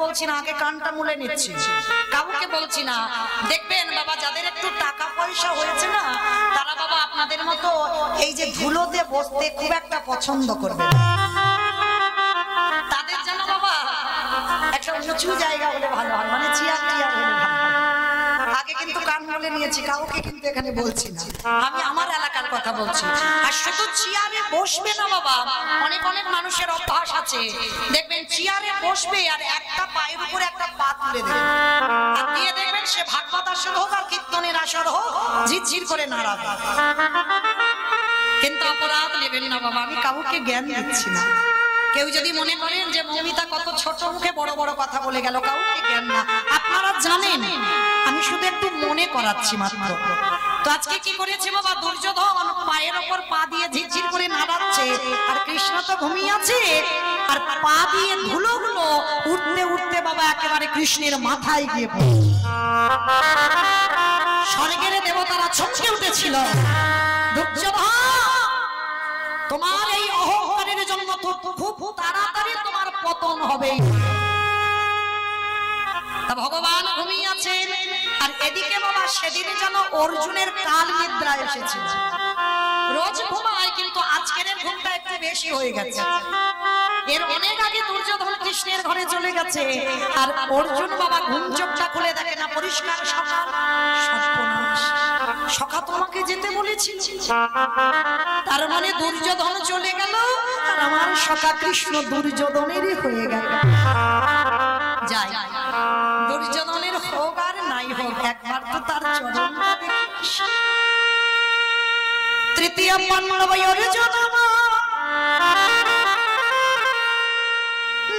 বলছি না, আগে কানটা মুলে নিচ্ছি, কাউকে বলছি না। দেখবেন বাবা যাদের একটু টাকা পয়সা হয়েছে না, তারা বাবা আপনাদের মতো এই যে ধুলোতে বসতে খুব একটা পছন্দ করবে না। তাদের যেন বাবা একটা উঁচু জায়গা হলে ভালো হয়, মানে চেয়ার টিয়ার হলে ভালো হয়। আগে কিন্তু কান মুলে নিয়েছি, কাউকে কিন্তু এখানে বলছি না, আমি আমার এলাকার কথা বলছি। আর শুধু চেয়ারে বসবে না বাবা, অনেক অনেক মানুষের অভ্যাস আছে, দেখবেন চেয়ারে বসবে আর একটা পায়ের উপরে একটা পা তুলে দেবে, আর দিয়ে দেখবেন সে ভাগবত আসর হোক আর কীর্তনের আসর হোক, ঝিরঝির করে নাড়াবে। কিন্তু অপরাধ নেবেন না বাবা, আমি কাউকে জ্ঞান দিচ্ছি না। কেউ যদি মনে করেন যে মৌমিতা কত ছোট মুখে বড় বড় কথা বলে গেল, কাউকে জ্ঞান না, আপনারা জানেন, আমি শুধু একটু মনে করাচ্ছি মাত্র। তো আজকে কি করেছে বাবা, দুর্যোধন পায়ের ওপর পা দিয়ে ঝিরঝির করে নাড়াচ্ছে, আর কৃষ্ণ তো ঘুমিয়ে আছে, আর পা দিয়ে ধুলোগুলো উঠতে উঠতে বাবা একেবারে কৃষ্ণের মাথায় গিয়ে পড়ে। স্বর্গের দেবতারা চমকে উঠেছিল, দুর্যোধন তোমার এই অহংকারের জন্য তো খুব তাড়াতাড়ি তোমার পতন হবে। তা ভগবান ঘুমিয়ে আছেন, আর এদিকে বাবা সেদিন যেন অর্জুনের কাল নিদ্রা এসেছিল। রোজ ঘুমায়, কিন্তু আজকের ঘুমটা একটু বেশি হয়ে গেছে। এর অনেক আগে দুর্যোধন কৃষ্ণের ঘরে চলে গেছে, আর অর্জুন বাবা ঘুম চোখটা খুলে দেখে না পরিষ্কার সকাল। সখা তোমাকে যেতে বলেছিল, তার মানে দুর্যোধন চলে গেল, আর আমার সখা কৃষ্ণ দুর্যোধনেরই হয়ে গেল। যাই দুর্যোধনের হোক আর নাই হোক, একবার তো তার চরণটা দেখিস। তৃতীয় পাণ্ডব অর্জুন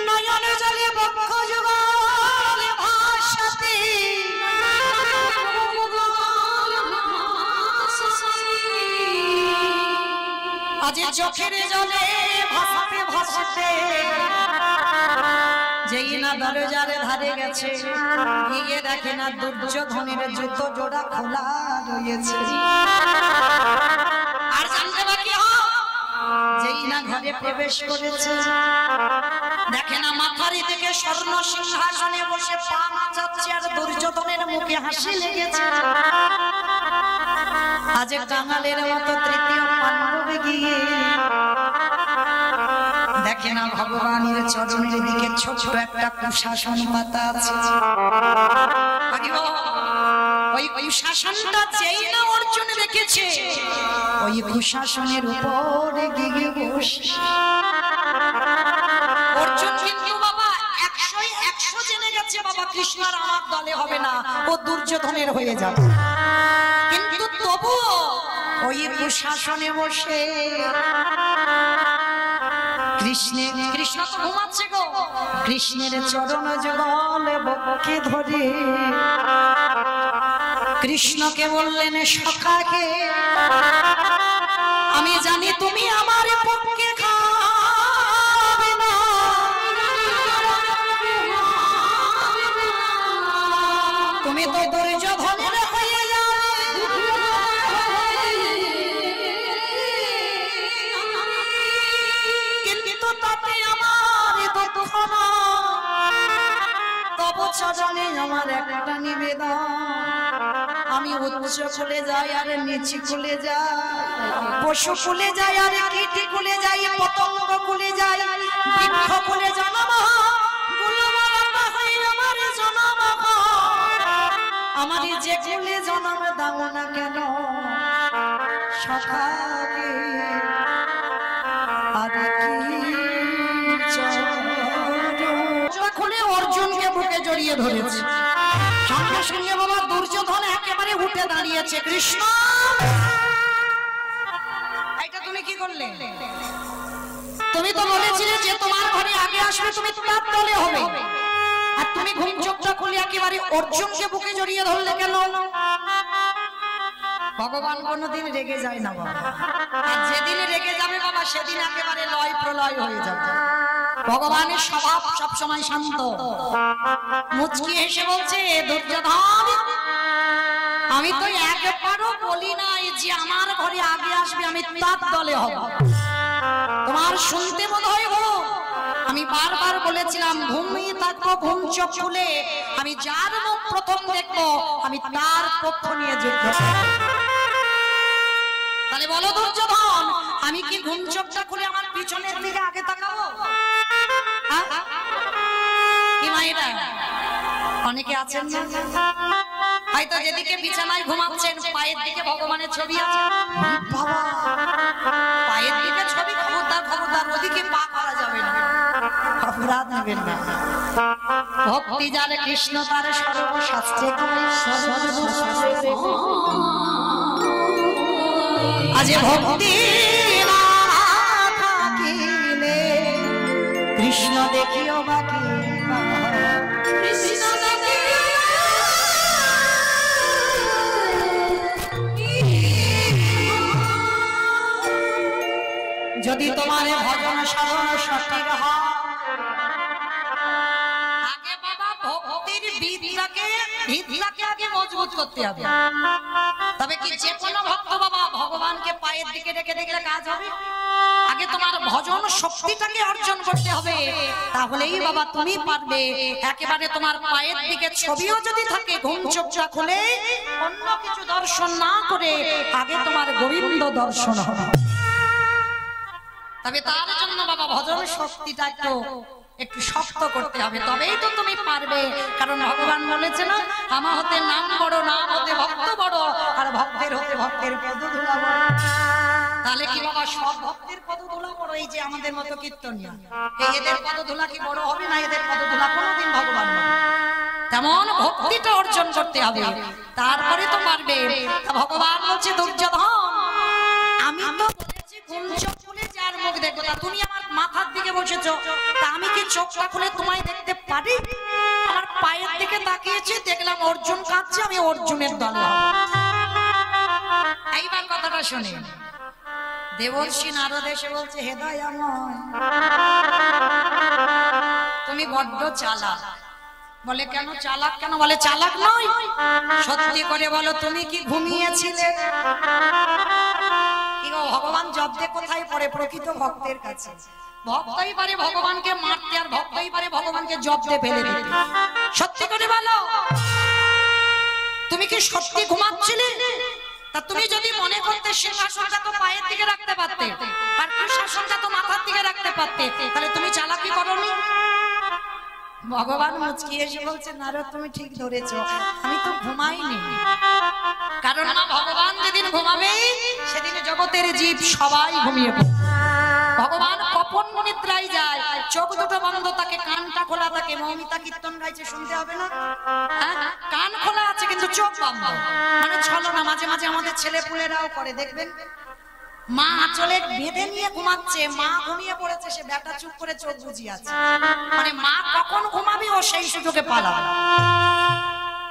নয়ন জলে বক্ষ যুগলে ভাসতে, আজ চোখের জলে ভাসতে ভাসতে যেই না দরজার ধারে গেছে, গিয়ে দেখে না দুর্যোধনের জুতো জোড়া খোলা রয়েছে। আর জানতে বাকি যেই না ঘরে প্রবেশ করেছে, দেখে না মাথারি থেকে স্বর্ণ সিংহাসনে বসে পা নাচাচ্ছে, আর দুর্যোধনের মুখে হাসি লেগেছে। আজ কাঙালের মতো তৃতীয় পাণ্ডব গিয়ে দেখে না ভগবানের চরণের দিকে ছোট একটা কুশাসন পাতা আছে। ওই কুশাসনটা যেই না অর্জুন দেখেছে, ওই কুশাসনের উপরে গিয়ে বসে অর্জুন কিন্তু বাবা 100 জেনে গেছে বাবা কৃষ্ণ আর আমার দলে হবে না, ও দুর্যোধনের হয়ে যাবে। কিন্তু তবু ওই কুশাসনে বসে কৃষ্ণ তো ঘুমাচ্ছে গো, কৃষ্ণের চরণ যুগল বক্ষে ধরে কৃষ্ণকে বললেন, সখাকে আমি জানি তুমি আমার পক্ষে খাবে না, তুমি তো দুর্যোধনের হয়ে যাবে, কিন্তু তাতে আমার দুঃখ না, তবু চরণে আমার একটা নিবেদন, আমি উচ্চ খুলে যাই আর নিচু খুলে যাই, পশু খুলে যাই আর কীট খুলে যাই, পতঙ্গ খুলে যাই, বৃক্ষ খুলে জন্ম, আমার জন্ম, আমার যে খুলে জন্ম দাও না কেন সখাকে, খুলে অর্জুনকে বুকে জড়িয়ে ধরেছে। সঙ্গে সঙ্গে বাবা দুর্যোধন একেবারে উঠে দাঁড়িয়েছে, কৃষ্ণ এটা তুমি কি করলে? তুমি তো বলেছিলে যে তোমার ঘরে আগে আসবে তুমি তার দলে হবে, আর তুমি ঘুম চোখটা খুলে একেবারে অর্জুনকে বুকে জড়িয়ে ধরলে কেন? ভগবান কোনদিন রেগে যায় না বাবা, আর যেদিন রেগে যাবে বাবা সেদিন একেবারে লয় প্রলয় হয়ে যাবে। ভগবানের স্বভাব সবসময় শান্ত। মুচকি হেসে বলছে, দুর্যোধন আমি তো একবারও বলি নাই যে আমার ঘরে আগে আসবে আমি তার দলে হব। তোমার শুনতে মনে হয় গো আমি বারবার বলেছিলাম ঘুমিয়ে থাকবো ঘুম চোখ খুলে, আমি যার মুখ প্রথম দেখবো আমি তার পক্ষ নিয়ে যুদ্ধ করব। তাহলে বলো দুর্যোধন, আমি কি ঘুম চোখটা খুলে আমার পিছনের দিকে আগে তাকাবো? কি মায়েরা অনেকে আছেন না, হয়তো যেদিকে বিছানায় ঘুমাচ্ছেন পায়ের দিকে ভগবানের ছবি আছে, বাবা পায়ের দিকে ছবি, খবরদার খবরদার ওদিকে পা করা যাবে না, অপরাধ নেবেন না। ভক্তি যার কৃষ্ণ তার সর্বশাস্ত্রে আজ ভক্তি না থাকিলে কৃষ্ণ দেখিও বাকি, যদি তোমার ভজন সাধন সঠিক হয়, আগে বাবা ভক্তির ভিতটাকে আগে মজবুত করতে হবে। তবে কি যে কোনো ভক্ত বাবা ভগবানকে পায়ের দিকে রেখে দেখলে কাজ হবে? আগে তোমার ভজন শক্তিটাকে অর্জন করতে হবে, তাহলেই বাবা তুমি পারবে। একেবারে তোমার পায়ের দিকে ছবিও যদি থাকে, ঘুম চোখটা খুলে অন্য কিছু দর্শন না করে আগে তোমার গোবিন্দ দর্শন হবে। তবে তার জন্য বাবা ভজন শক্তিটা একটু শক্ত করতে হবে, তবেই তো তুমি পারবে। কারণ ভগবান বলেছে না, আমার হতে নাম বড়, নাম হতে ভক্ত বড়, আর ভক্তের হতে ভক্তের পদধূলা বড়। তাহলে কি বাবা সব ভক্তের পদধূলা বড়? এই যে আমাদের মতো কীর্তনিয়া, এদের পদধূলা কি বড় হবে না? এদের পদধূলা কোনোদিন ভগবান নয়। তেমন ভক্তিটা অর্জন করতে হবে, তারপরে তো পারবে। ভগবান বলছে দুর্যোধন, আমি তো ঘুম চোখ খুলে যার মুখ দেখবো, তা তুমি আমার মাথার দিকে বসেছো, তা আমি কি চোখটা খুলে তোমায় দেখতে পারি? আমার পায়ের দিকে তাকিয়েছি, দেখলাম অর্জুন কাঁদছে, আমি অর্জুনের দলে হব। এইবার কথাটা শুনে দেবর্ষি নারদ এসে বলছে, হে দয়াময়, তুমি বড্ড চালাক। বলে কেন চালাক? কেন? বলে চালাক নয়, সত্যি করে বলো তুমি কি ঘুমিয়েছিলে? ভগবান জব্দে কোথায় পড়ে? প্রকৃত ভক্তের কাছে। ভক্তই পারে ভগবানকে মারতে, আর ভক্তই পারে ভগবানকে জব্দে ফেলে দিতে। সত্যি করে বলো, তুমি কি সত্যি ঘুমাচ্ছিলে? তা তুমি যদি মনে করতে সিংহাসনটা তো পায়ের দিকে রাখতে পারতে, আর প্রশাসনটা তো মাথার দিকে রাখতে পারতে, তাহলে তুমি চালাকি করোনি? ভগবান মুচকি এসে বলছে, নারদ তুমি ঠিক ধরেছো, আমি তো ঘুমাইনি। কারণ না, ভগবান যেদিন ঘুমাবে সেদিন জগতের জীব সবাই ঘুমিয়ে পড়ে। ভগবান কপন নিদ্রায় যায়, চোখ দুটো বন্ধ থাকে, কানটা খোলা থাকে। মৌমিতা কীর্তন গাইছে, শুনতে হবে না? কান খোলা আছে কিন্তু চোখ বন্ধ, মানে ছলনা। মাঝে মাঝে আমাদের ছেলে পুলেরাও করে, দেখবেন মা আঁচলে বেঁধে নিয়ে ঘুমাচ্ছে, মা ঘুমিয়ে পড়েছে, সে বেটা চুপ করে চোখ বুজিয়ে আছে, মানে মা কখন ঘুমাবে ও সেই সুযোগে পালাবে।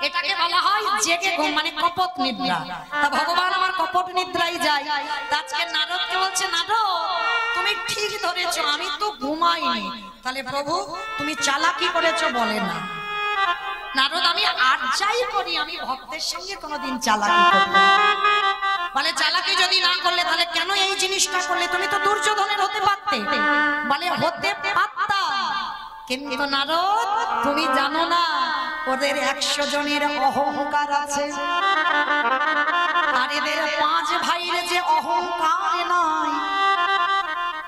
এটাকে বলা হয় জেগে ঘুম, মানে কপট নিদ্রা। তা ভগবান আমার কপট নিদ্রায় যায়। আজকে নারদকে বলছে, নারদ তুমি ঠিক ধরেছো, আমি তো ঘুমাইনি। তাহলে প্রভু তুমি চালাকি করেছো বলে না। নারদ আমি আর যাই করি, আমি ভক্তের সঙ্গে কোনোদিন চালাকি করি না। বলে চালাকি যদি না করলে তাহলে কেন এই জিনিসটা করলে? তুমি তো দুর্যোধনের হতে পারতে। বলে হতে পারতাম, কিন্তু নারদ তুমি জানো না ওদের 100 জনের অহংকার আছে, আর এদের 5 ভাইয়ের যে অহংকার নাই।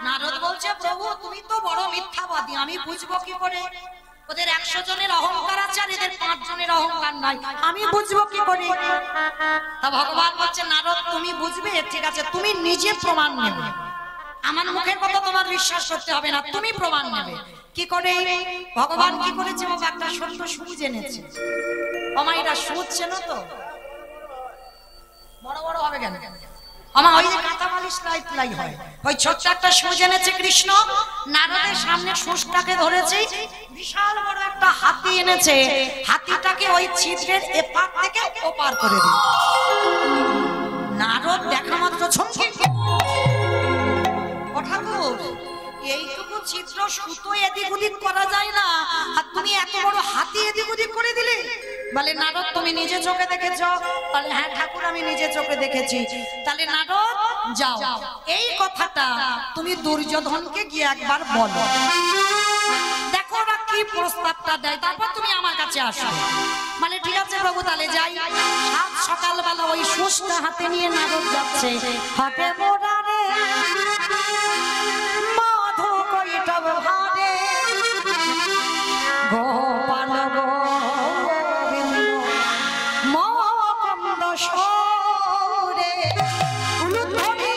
নারদ বলছে, প্রভু তুমি তো বড় মিথ্যাবাদী, আমি বুঝবো কি করে? ওদের 100 জনের অহংকার আছে, আর এদের 5 জনের অহংকার নাই, আমি বুঝবো কি করে? তা ভগবান বলছে, নারদ তুমি বুঝবে, ঠিক আছে, তুমি নিজে প্রমাণ নেবে। আমার মুখের কথা তোমার বিশ্বাস করতে হবে না, তুমি প্রমাণ নেবে। কি করে? ভগবান কি করেছে? একটা ছোট্ট সুচ এনেছে। আমার সুচ চেনো তো? বড় বড় হবে কেন? আমার ওই যে কাঁথা বালিশ লাই হয়, ওই ছোট্ট একটা সুচ এনেছে কৃষ্ণ। নারদের সামনে সুচটাকে ধরেছে, বিশাল বড় একটা হাতি এনেছে, হাতিটাকে ওই ছিদ্রের এপার থেকে ওপার করে দিল। নারদ দেখা মাত্র ছমকে, ও ঠাকুর এইটুকু ছিদ্র সুতো এদিক ওদিক করা যায় না, আর তুমি এত বড় হাতি এদিক ওদিক করে দিলে। বলে নারদ তুমি নিজে চোখে দেখেছো? বলে হ্যাঁ ঠাকুর আমি নিজে চোখে দেখেছি। তাহলে নারদ যাও এই কথাটা তুমি দুর্যোধনকে গিয়ে একবার বলো, দেখো ওরা কি প্রস্তাবটা দেয়, তারপর তুমি আমার কাছে আসো। মানে ঠিক আছে প্রভু তাহলে যাই। সাত সকালবেলা ওই সুষ্টা হাতে নিয়ে নারদ যাচ্ছে। হাতে মোড়ারে মধু কৈটব ভারে গোপাল গোবিন্দ মকন্দ সরে উলুধ্বনি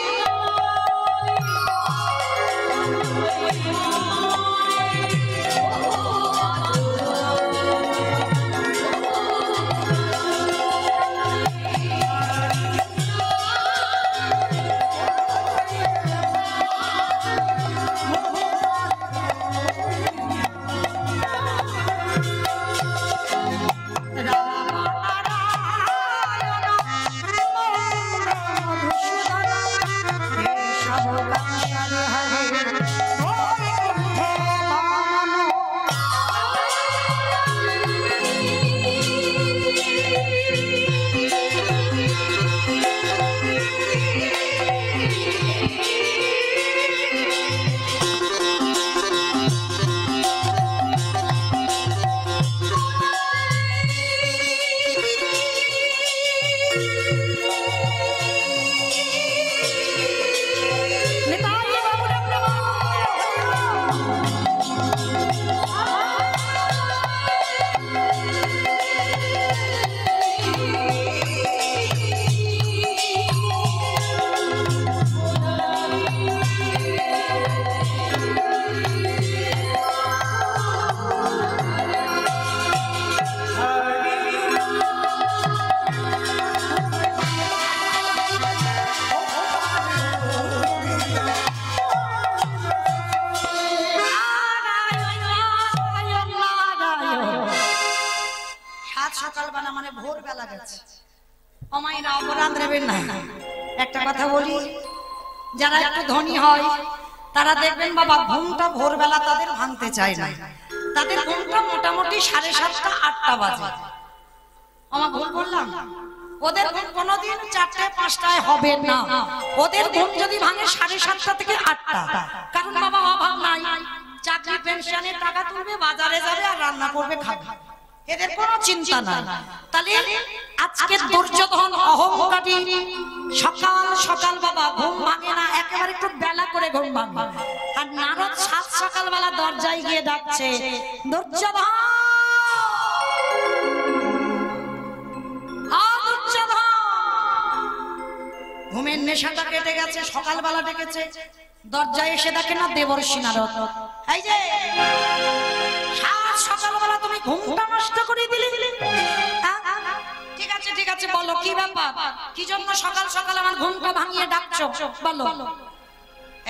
একটা কথা বলি, যারা একটু ধনী হয় তারা দেখবেন বাবা ঘুমটা ভোরবেলা তাদের ভাঙতে চায় না। তাদের ঘুমটা মোটামুটি 7:30 8টা বাজে। আমার ভুল বললাম? ওদের ঘুম কোনোদিন 4টে 5টায় হবে না। ওদের ঘুম যদি ভাঙে 7:30 থেকে 8টা। কারণ বাবা অভাব নাই, চাকরি পেনশনের টাকা তুলবে, বাজারে যাবে আর রান্না করবে খাবে, এদের কোনো চিন্তা নাই। তাহলে আজকে দুর্যোধন অহংকারী সকাল সকাল বাবা ঘুম ভাঙে না, একেবারে একটু বেলা করে ঘুম ভাঙে। আর নারদ সাত সকালবেলা দরজায় গিয়ে ডাকছে, দুর্যোধন ঘুমের নেশাটা কেটে গেছে, সকালবেলা ডেকেছে। দরজায় এসে দেখে না দেবর্ষি নারদ। এই যে সাত সকালবেলা তুমি ঘুমটা নষ্ট করে দিলে। ঠিক আছে ঠিক আছে বলো কি ব্যাপার, কি জন্য সকাল সকাল আমার ঘুমটা ভাঙিয়ে ডাকছো বলো।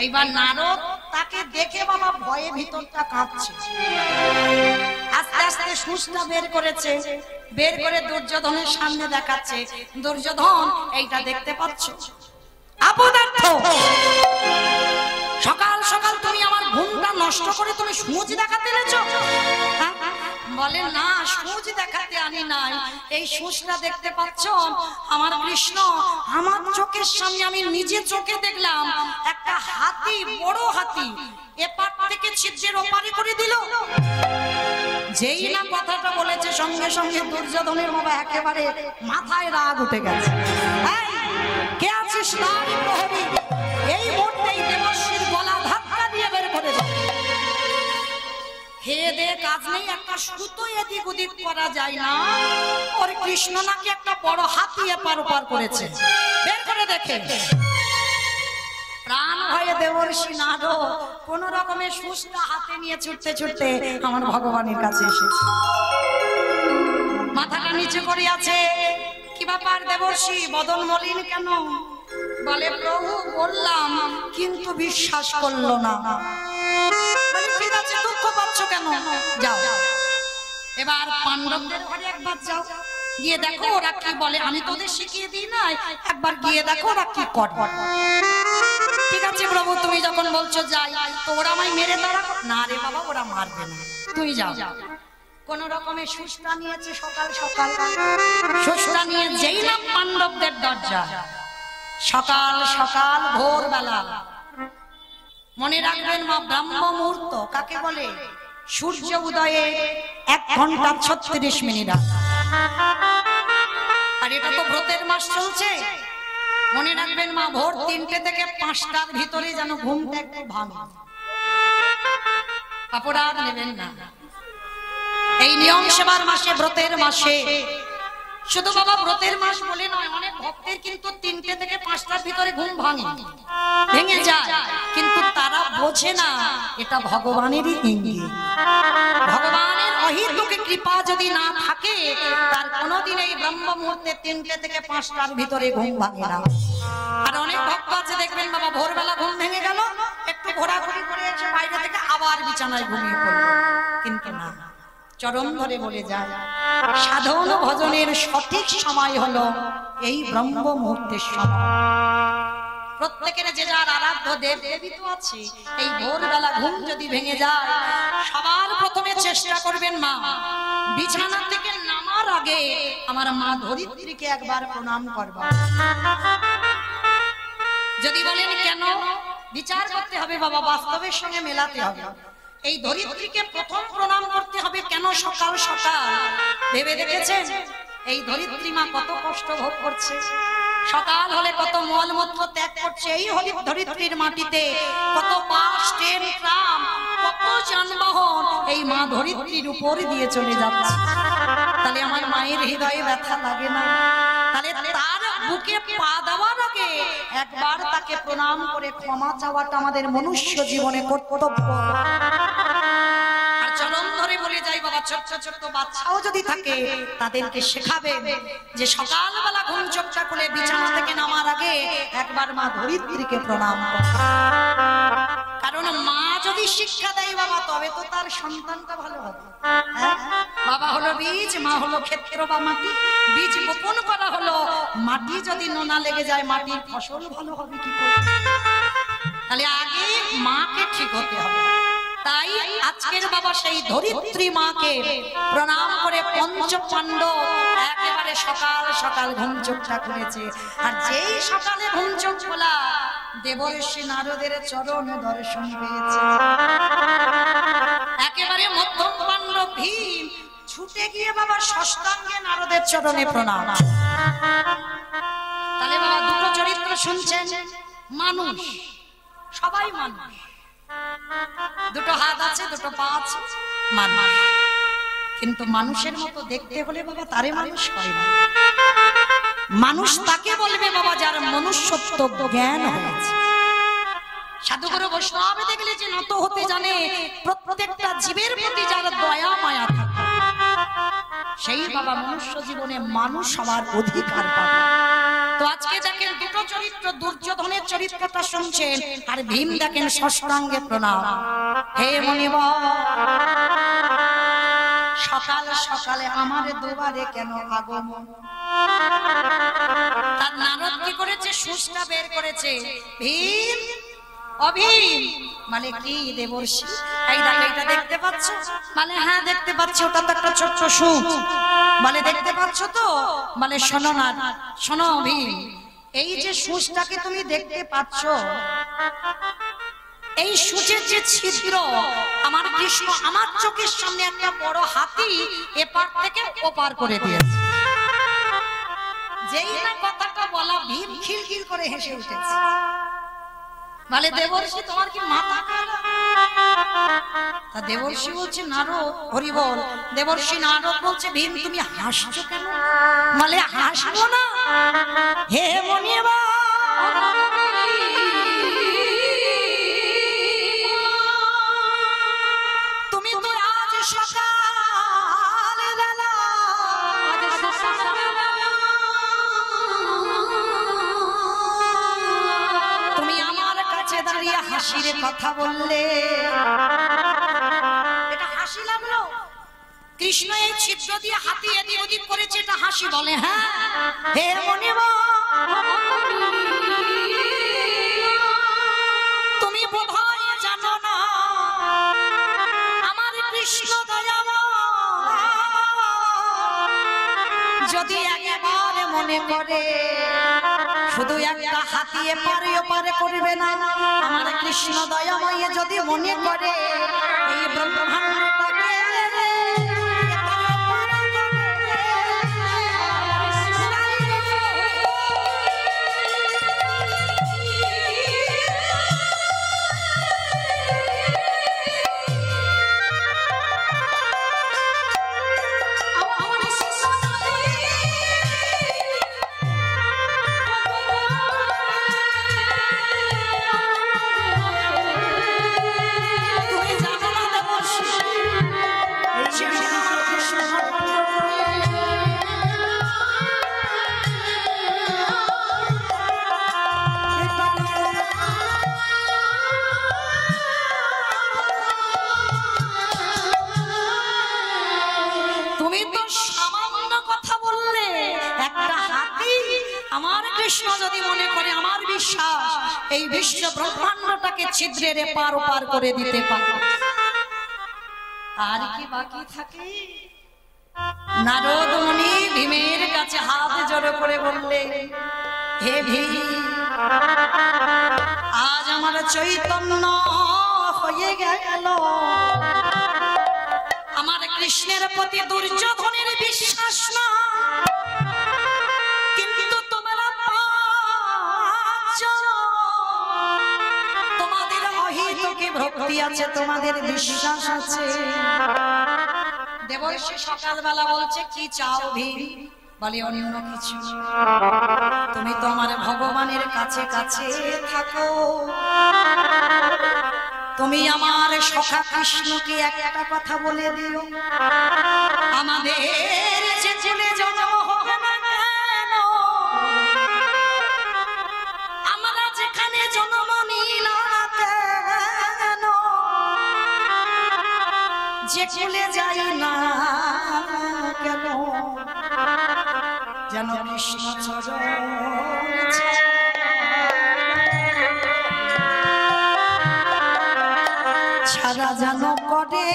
এইবার নারদ তাকে দেখে বাবা ভয়ে ভিতরটা কাঁপছে। আস্তে আস্তে সুষ্টা বের করেছে, বের করে দুর্যোধনের সামনে দেখাচ্ছে। দুর্যোধন এইটা দেখতে পাচ্ছ অপদার্থ, সকাল সকাল তুমি আমার ঘুমটা নষ্ট করে তুমি সূচ দেখাতে এনেছো? বলে না সূচ দেখাতে আনি নাই, এই সূচটা দেখতে পাচ্ছ আমার কৃষ্ণ আমার চোখের সামনে আমি নিজে চোখে দেখলাম একটা হাতি, বড় হাতি এপার থেকে ছিদ্রের ওপারে করে দিল। যেই না কথাটা বলেছে সঙ্গে সঙ্গে দুর্যোধনের বাবা একেবারে মাথায় রাগ উঠে গেছে। কে আছিস নারী প্রহরী, এই মুহূর্তেই দেবর্ষীর গলা ধাক্কা দিয়ে বের করে দাও। খেয়ে দে কাজ নেই, একটা সুতো এদিক ওদিক করা যায় না, ওর কৃষ্ণ নাকি একটা বড় হাতি এপার ওপার করেছে, বের করে দেখে। প্রাণ ভয়ে দেবর্ষি নারদ কোন রকমের সুষ্টা হাতে নিয়ে ছুটতে ছুটতে আমার ভগবানের কাছে এসেছে। মাথাটা নিচে করে আছে। কি ব্যাপার দেবর্ষি, বদন মলিন কেন? বলে প্রভু বললাম কিন্তু বিশ্বাস করলো না। ঠিক আছে দুঃখ পাচ্ছ কেন? যাও এবার পাণ্ডবদের ঘরে একবার যাও, গিয়ে দেখো ওরা কি বলে। আমি তোদের শিখিয়ে দিই নাই, একবার গিয়ে দেখো ওরা কি করে। ঠিক আছে প্রভু তুমি যখন বলছো যাই, তো ওরা আমায় মেরে দাঁড়া। না রে বাবা ওরা মারবে না, তুই যাও। কোন রকমে সুষ্টা নিয়েছে সকাল সকাল। সুষ্টা নিয়ে যেই না পাণ্ডবদের দরজা, সকাল সকাল ভোরবেলা। মনে রাখবেন মা, ব্রাহ্ম মুহূর্ত কাকে বলে? সূর্য উদয়ে 1 ঘন্টা 36 মিনিট। আর এটা তো ব্রতের মাস চলছে। মনে রাখবেন মা, ভোর 3টে থেকে 5টার ভিতরে যেন ঘুমটা একটু ভাঙে। অপরাধ নেবেন না। এই নিয়ম সেবার মাসে, ব্রতের মাসে, শুধু বাবা ব্রতের মাস বলে নয়, অনেক ভক্তের কিন্তু 3টে থেকে 5টার ভিতরে ঘুম ভেঙে যায়, কিন্তু তারা বোঝে না এটা ভগবানেরই ইঙ্গিত। ভগবানের অহিতুক কৃপা যদি না থাকে, তার কোনোদিন এই ব্রহ্ম মুহূর্তে 3টে থেকে 5টার ভিতরে ঘুম ভাঙে না। আর অনেক ভক্ত আছে দেখবেন বাবা, ভোরবেলা ঘুম ভেঙে গেল, একটু ঘোরাঘুরি করে এসে বাইরে থেকে আবার বিছানায় ঘুমিয়ে পড়ল। কিন্তু না, চরণ ধরে বলে যায়, সাধন ভজনের সঠিক সময় হলো এই ব্রহ্ম মুহূর্তের সময়। প্রত্যেকের যে যার আরাধ্য দেব দেবী তো আছে। এই ভোরবেলা ঘুম যদি ভেঙে যায়, সবার প্রথমে চেষ্টা করবেন মা, বিছানা থেকে নামার আগে আমার মা ধরিত্রীকে একবার প্রণাম করবা। যদি বলেন কেন, বিচার করতে হবে বাবা, বাস্তবের সঙ্গে মেলাতে হবে। এই ধরিত্রীকে প্রথম প্রণাম করতে হবে কেন সকাল সকাল? ভেবে দেখেছেন এই ধরিত্রী মা কত কষ্ট ভোগ করছে? সকাল হলে কত মলমূত্র ত্যাগ করছে এই ধরিত্রীর মাটিতে, কত বাস, ট্রেন, ট্রাম, কত যানবাহন এই মা ধরিত্রীর উপর দিয়ে চলে যাচ্ছে। তাহলে আমার মায়ের হৃদয়ে ব্যথা লাগে না? তাহলে তার বুকে পা দেওয়ার আগে একবার তাকে প্রণাম করে ক্ষমা চাওয়াটা আমাদের মনুষ্য জীবনে কর্তব্য। আর চরণ ধরে বলে যাই বাবা, ছোট্ট ছোট্ট বাচ্চাও যদি থাকে তাদেরকে শেখাবে যে সকালবেলা ঘুম চোখটা খুলে বিছানা থেকে নামার আগে একবার মা ধরিত্রীকে প্রণাম করো। কারণ মা যদি শিক্ষা দেয় বাবা, তবে তো তার সন্তানটা ভালো হবে। বাবা হলো বীজ, মা হলো ক্ষেত্র বা মাটি। বীজ বপন করা হলো, মাটি যদি নোনা লেগে যায়, মাটির ফসল ভালো হবে কি করে? তাহলে আগে মাকে ঠিক হতে হবে। তাই আজকের বাবা সেই ধরিত্রী মাকে প্রণাম করে পঞ্চ পাণ্ডব একেবারে সকাল সকাল ঘুম চোখটা খুলেছে। আর যেই সকালে ঘুম চোখ খোলা, দেবর্ষি নারদের চরণ দর্শন পেয়েছে। একেবারে মধ্যম পাণ্ডব ভীম ছুটে গিয়ে বাবা ষষ্ঠাঙ্গে নারদের চরণে প্রণাম। তাহলে বাবা দুটো চরিত্র শুনছেন, মানুষ, সবাই মানুষ, দুটো হাত আছে, দুটো পা আছে, মানুষ। কিন্তু মানুষের মতো দেখতে হলে বাবা তারে মানুষ হয় না। মানুষ তাকে বলবে বাবা যার মনুষ্যত্ব জ্ঞান হয়েছে। সাধুগুরু বৈষ্ণব দেখলে যে নত হতে জানে, প্রত্যেকটা জীবের প্রতি যার দয়া মায়া থাকে, সেই বাবা মনুষ্য জীবনে মানুষ হওয়ার অধিকার পাবে। তো আজকে দেখেন দুটো চরিত্র, দুর্যোধনের চরিত্রটা শুনছেন, আর ভীম দেখেন ষষ্ঠাঙ্গে প্রণাম। হে মনিবর, সকাল সকালে আমার দুয়ারে কেন আগমন? তার নারদ কি করেছে? সুষ্টা বের করেছে। ভীম, অভীম মানে কি? দেবর্ষি। এই দেখো, এটা দেখতে পাচ্ছ? মানে হ্যাঁ দেখতে পাচ্ছি, ওটা তো একটা ছোট্ট সুচ। মানে দেখতে পাচ্ছ তো? মানে শোনো না, শোনো ভীম, এই যে সুচটাকে তুমি দেখতে পাচ্ছ, এই সূচের যে ছিদ্র, আমার কৃষ্ণ আমার চোখের সামনে একটা বড় হাতি এপার থেকে ওপার করে দিয়েছে। যেই না কথাটা বলা, ভীম খিলখিল করে হেসে উঠেছে। বলে দেবর্ষি, তোমার কি মাথা খারাপ? তা দেবর্ষি বলছে, নারদ হরি বল। দেবর্ষি নারদ বলছে, ভীম তুমি হাসছো কেন? বলে হাসবো না, হে মনিবা, তুমি তো আজ সকালবেলা তুমি আমার কাছে দাঁড়িয়ে হাসির কথা বললে। এটা হাসি লাগলো? কৃষ্ণ এই ছিদ্র দিয়ে হাতি এদিক ওদিক করেছে, এটা হাসি বলে? হ্যাঁ, হে মনিবা, তুমি বোধহয় জানো না আমার কৃষ্ণ দয়াময় মনে করে শুধু একটা হাতি এপারে ওপারে করবে না, আমার কৃষ্ণ দয়াময় যদি মনে করে এই ব্রহ্মাণ্ডটাকে আমার কৃষ্ণ যদি মনে করে, আমার বিশ্বাস এই বিশ্ব ব্রহ্মাণ্ডটাকে ছিদ্রের এপার ওপার করে দিতে পারে। আর কি বাকি থাকে? নারদ মুনি ভীমের কাছে হাত জড়ো করে বললে, হে ভীম, আজ আমার চৈতন্য হয়ে গেল, আমার কৃষ্ণের প্রতি দুর্যোধনের বিশ্বাস না, কিন্তু তোমরা তোমাদের অহিতকে ভক্তি আছে, তোমাদের বিশ্বাস আছে। দেবর্ষি সকালবেলা বলছে, কি চাও ভীম? বলে অন্য কিছু, তুমি তো আমার ভগবানের কাছে কাছে থাকো, তুমি আমার সখা কৃষ্ণকে একটা কথা বলে দিও, আমাদের যে ছেলে জন্ম হবে না কেন, আমরা যেখানে জন্ম নিই না কেন, যে কুলে যাই না কেন, যেন কৃষ্ণ চরণ ছাড়া যেন করে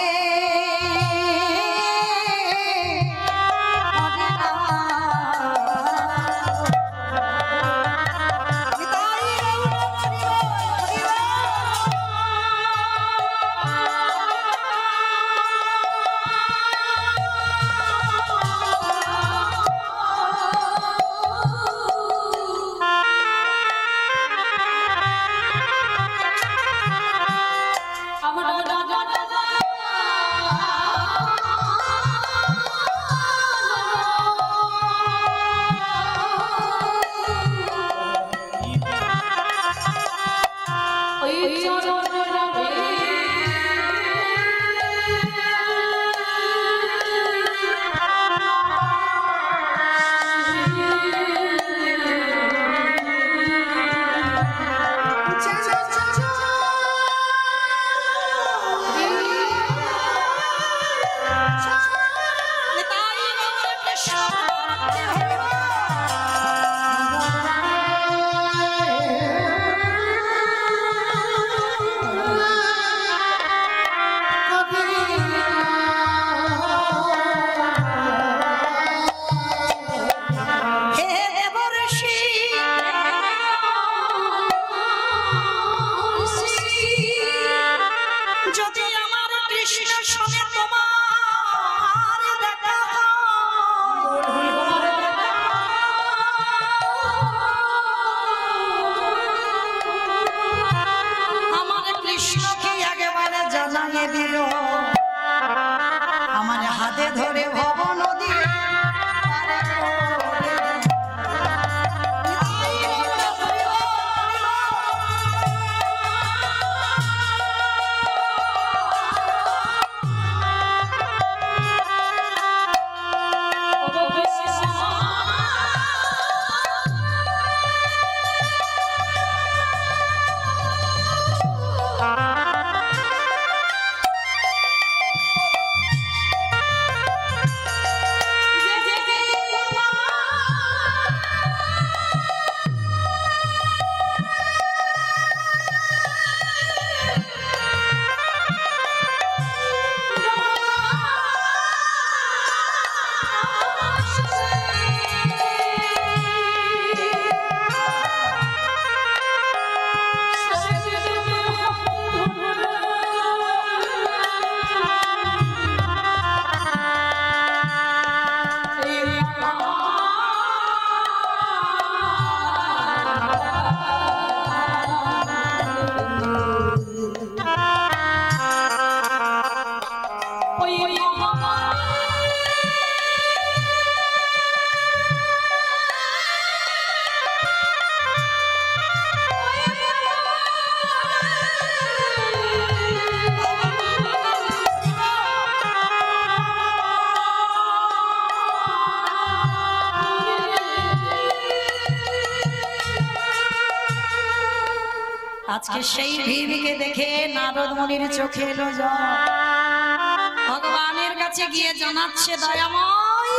আমার হাতে ধরে ভব নদী আজকে সেই ভীমকে দেখে নারদ মুনির চোখে এলো জল। ভগবানের কাছে গিয়ে জানাচ্ছে দয়াময়,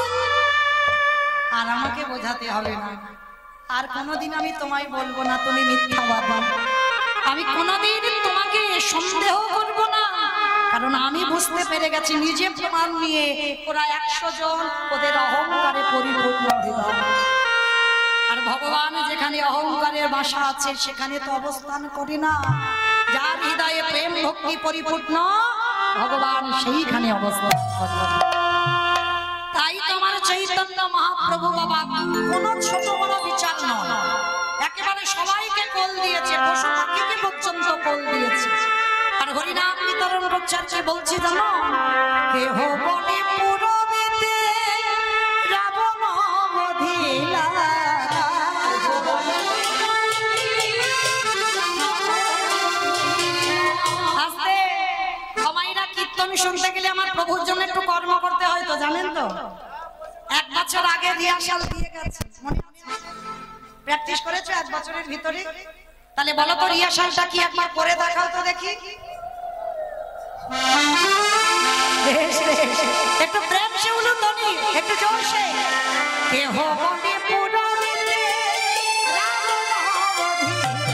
আর আমাকে বোঝাতে হবে না, আর কোনোদিন আমি তোমায় বলবো না তুমি মিথ্যাবাদী, আমি কোনোদিন তোমাকে সন্দেহ করব না, কারণ আমি বুঝতে পেরে গেছি নিজে প্রমাণ নিয়ে ওরা 100 জন ওদের অহংকারে পরিপূর্ণ হৃদয়। আর ভগবান যেখানে অহংকারের বাসা আছে সেখানে তো অবস্থান করে না, যার হৃদয়ে প্রেম ভক্তি পরিপূর্ণ ভগবান সেইখানে অবস্থান করে। তাই তোমার চৈতন্য মহাপ্রভু বাবা কোনো ছোট বড় বিচার নয়, একেবারে সবাইকে কোল দিয়েছে, পশু পাখিকে পর্যন্ত কোল দিয়েছে। আর হরিনাম বিতরণ করছে, আর কি বলছি জানো, কেহ বলে পুরবেতে রাবণ বধিলা। শুনতে গেলে আমার প্রভুর জন্য একটু কর্ম করতে হয় তো, জানেন তো। 1 বছর আগে রিহার্সাল দিয়ে গেছে, প্র্যাকটিস করেছো 1 বছরের ভিতরে। তাহলে বলো তো রিহার্সালটা কি একবার করে দেখাও তো দেখি। একটু প্রেম সে উলুধ্বনি, একটু জোরসে। কেহ বলে পুরবেতে রাবণ বধিলা।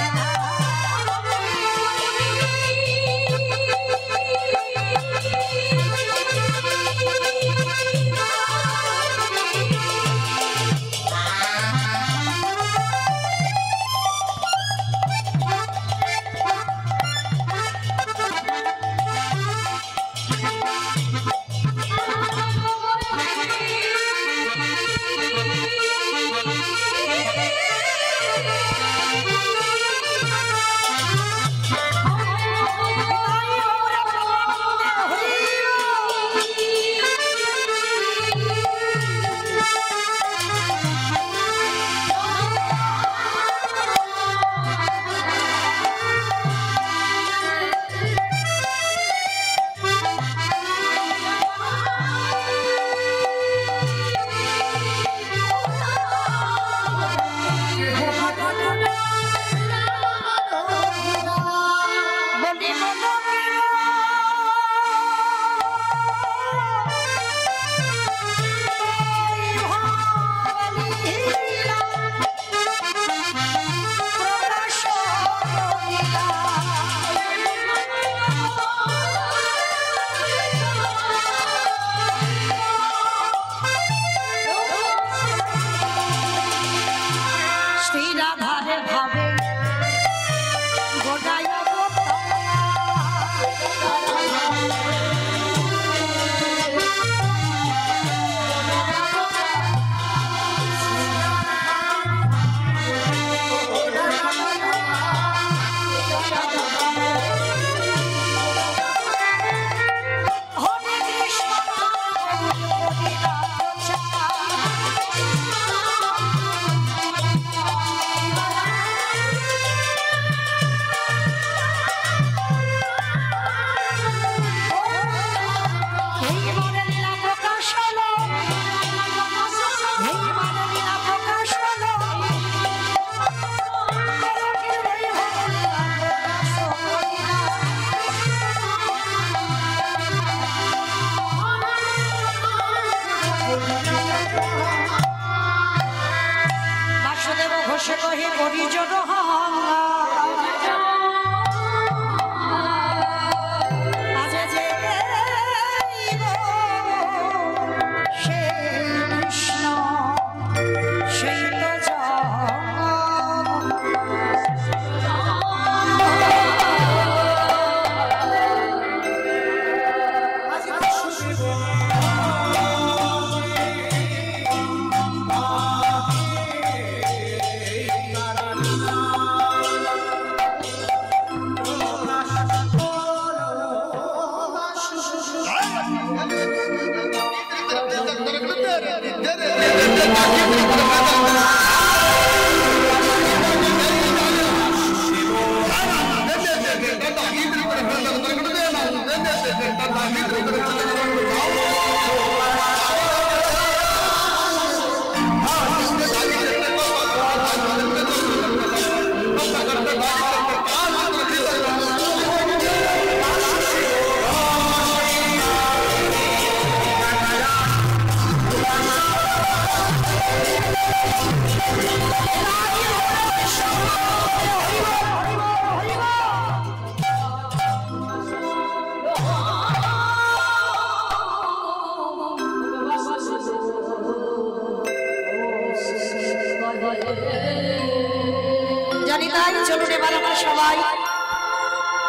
জানি তাই চলুন এবার আমরা সবাই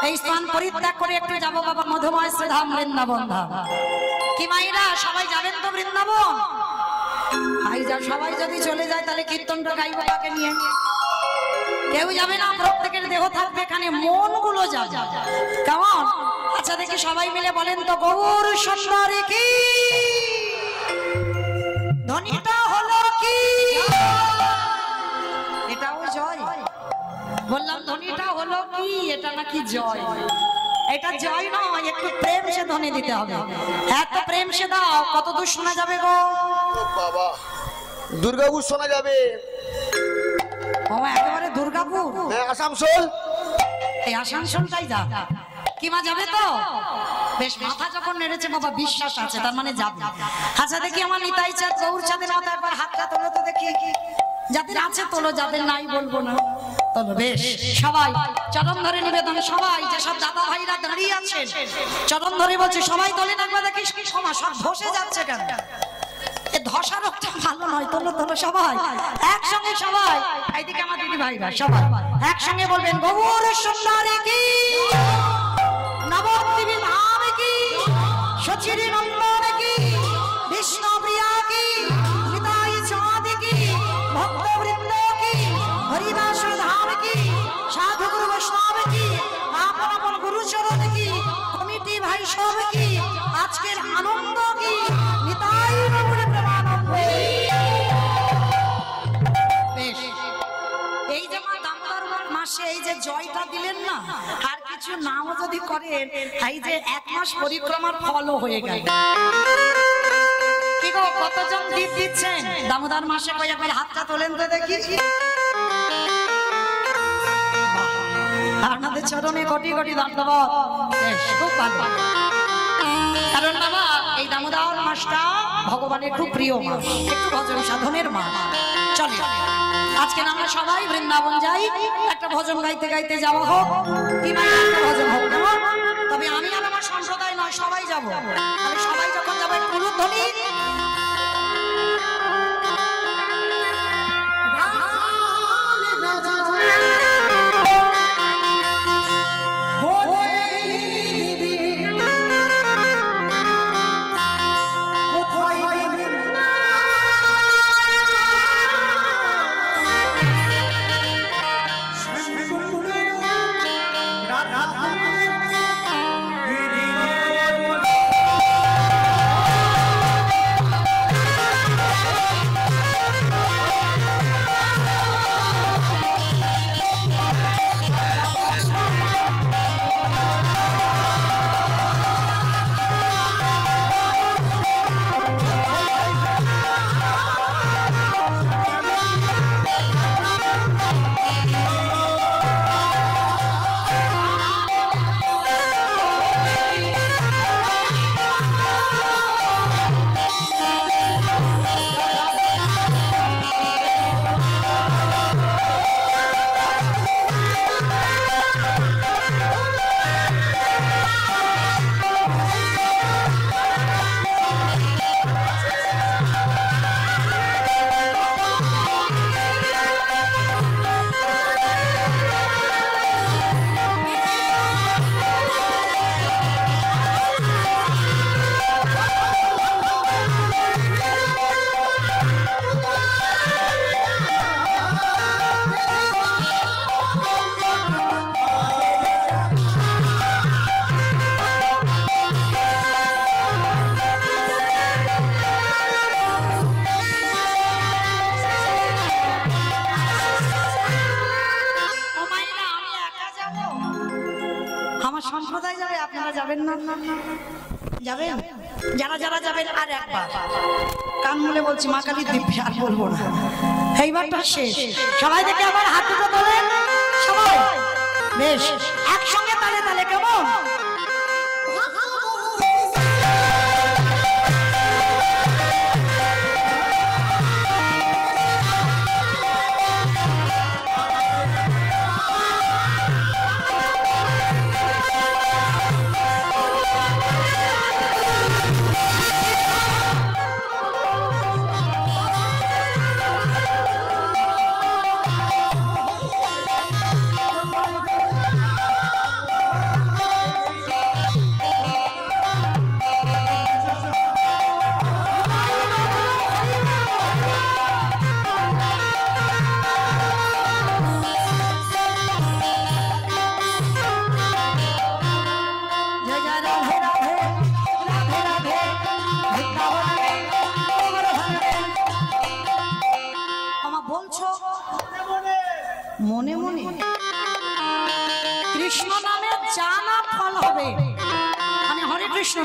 এই স্থান পরিত্যাগ করে একটু যাবো বাবা মধুময় শ্রীধাম বৃন্দাবন ধাম। কি মাইরা সবাই যাবেন তো বৃন্দাবন? সবাই যদি চলে যায় তাহলে কীর্তনটা গাইব কাকে নিয়ে? কেউ যাবে না, প্রত্যেকের দেহ থাকবে এখানে, মন গুলো যাবে। কেমন? আচ্ছা দেখি সবাই মিলে বলেন তো, গৌর সুন্দরী কি ধ্বনিটা হলো কি? এটাও জয় বললাম, ধ্বনিটা হলো কি? এটা নাকি জয়? এটা জয় নয়, একটু প্রেম সে ধ্বনি দিতে হবে। এত প্রেম সে দাও, কত দূর শোনা যাবে গো বাবা? দুর্গাপুর শোনা যাবে। ও একেবারে দুর্গাপুর? আসানসোল। এই আসানসোলটাই যা। কি মা যাবে তো? বেশ, মাথা যখন নেড়েছে বাবা বিশ্বাস আছে, তার মানে যাবে। আচ্ছা দেখি আমার নিতাই চাঁদ গৌর চাঁদের মতো একবার হাতটা তোলো তো দেখি। যাদের আছে তোলো, যাদের নাই বলবো না। তোলো। বেশ, সবাই চরণ ধরে নিবেদন, সবাই যেসব দাদা ভাইরা দাঁড়িয়ে আছেন চরণ ধরে বলছে সবাই তোলেন একবার দেখি। সমাজ সব ধসে যাচ্ছে কেন? এ ধসা রোগটা ভালো নয়। তোলো তোলো সবাই একসঙ্গে, সবাই এইদিকে আমার দিদি ভাইরা সবাই একসঙ্গে বলবেন, গৌর সুন্দরী কি, নবদ্বীপী ধাম কি, সচিরী নন্দন কি, বিষ্ণু প্রিয়া কি, নিতাই চাঁদ কি, ভক্তবৃন্দ কি, হরিদাস ধাম কি, সাধু গুরু বৈষ্ণব কি, আপন আপন গুরুচরণ কি, কমিটি ভাই সব কি, আজকের আনন্দ কি, নিতাই বাবুরে প্রেমানন্দ। বেশ, এই যে মা দামোদর মাসে এই যে জয়টা দিলেন না, আর কিছু নাও যদি করেন, এই যে 1 মাস পরিক্রমার ফলও হয়ে গেল। কি গো, কতজন দীপ দিচ্ছেন দামোদর মাসে? কই একবার হাতটা তোলেন তো দেখি। আপনাদের চরণে কোটি কোটি ধন্যবাদ। বেশ, খুব ভালো। কারণ বাবা এই দামোদর মাসটা ভগবানের খুব প্রিয় মাস, একটু ভজন সাধনের মাস। চলে আজকে আমরা সবাই বৃন্দাবন যাই, একটা ভজন গাইতে গাইতে যাওয়া হোক, কি মানে একটা ভজন হোক। তবে আমি আর আমার সম্প্রদায় নয়, সবাই যাবো। তাহলে সবাই যখন যাবো একটু উলুধ্বনি। আমার সম্প্রদায় যাবে, আপনারা যাবেন না? যাবেন? যারা যারা যাবেন আর একবার কান মুলে বলছি, মা কালী দিব্যি, আর বলবো না, এইবারটা শেষ। সবাই দেখে আবার হাত দুটো তোলেন সবাই। বেশ, একসঙ্গে তালে তালে, কেমন?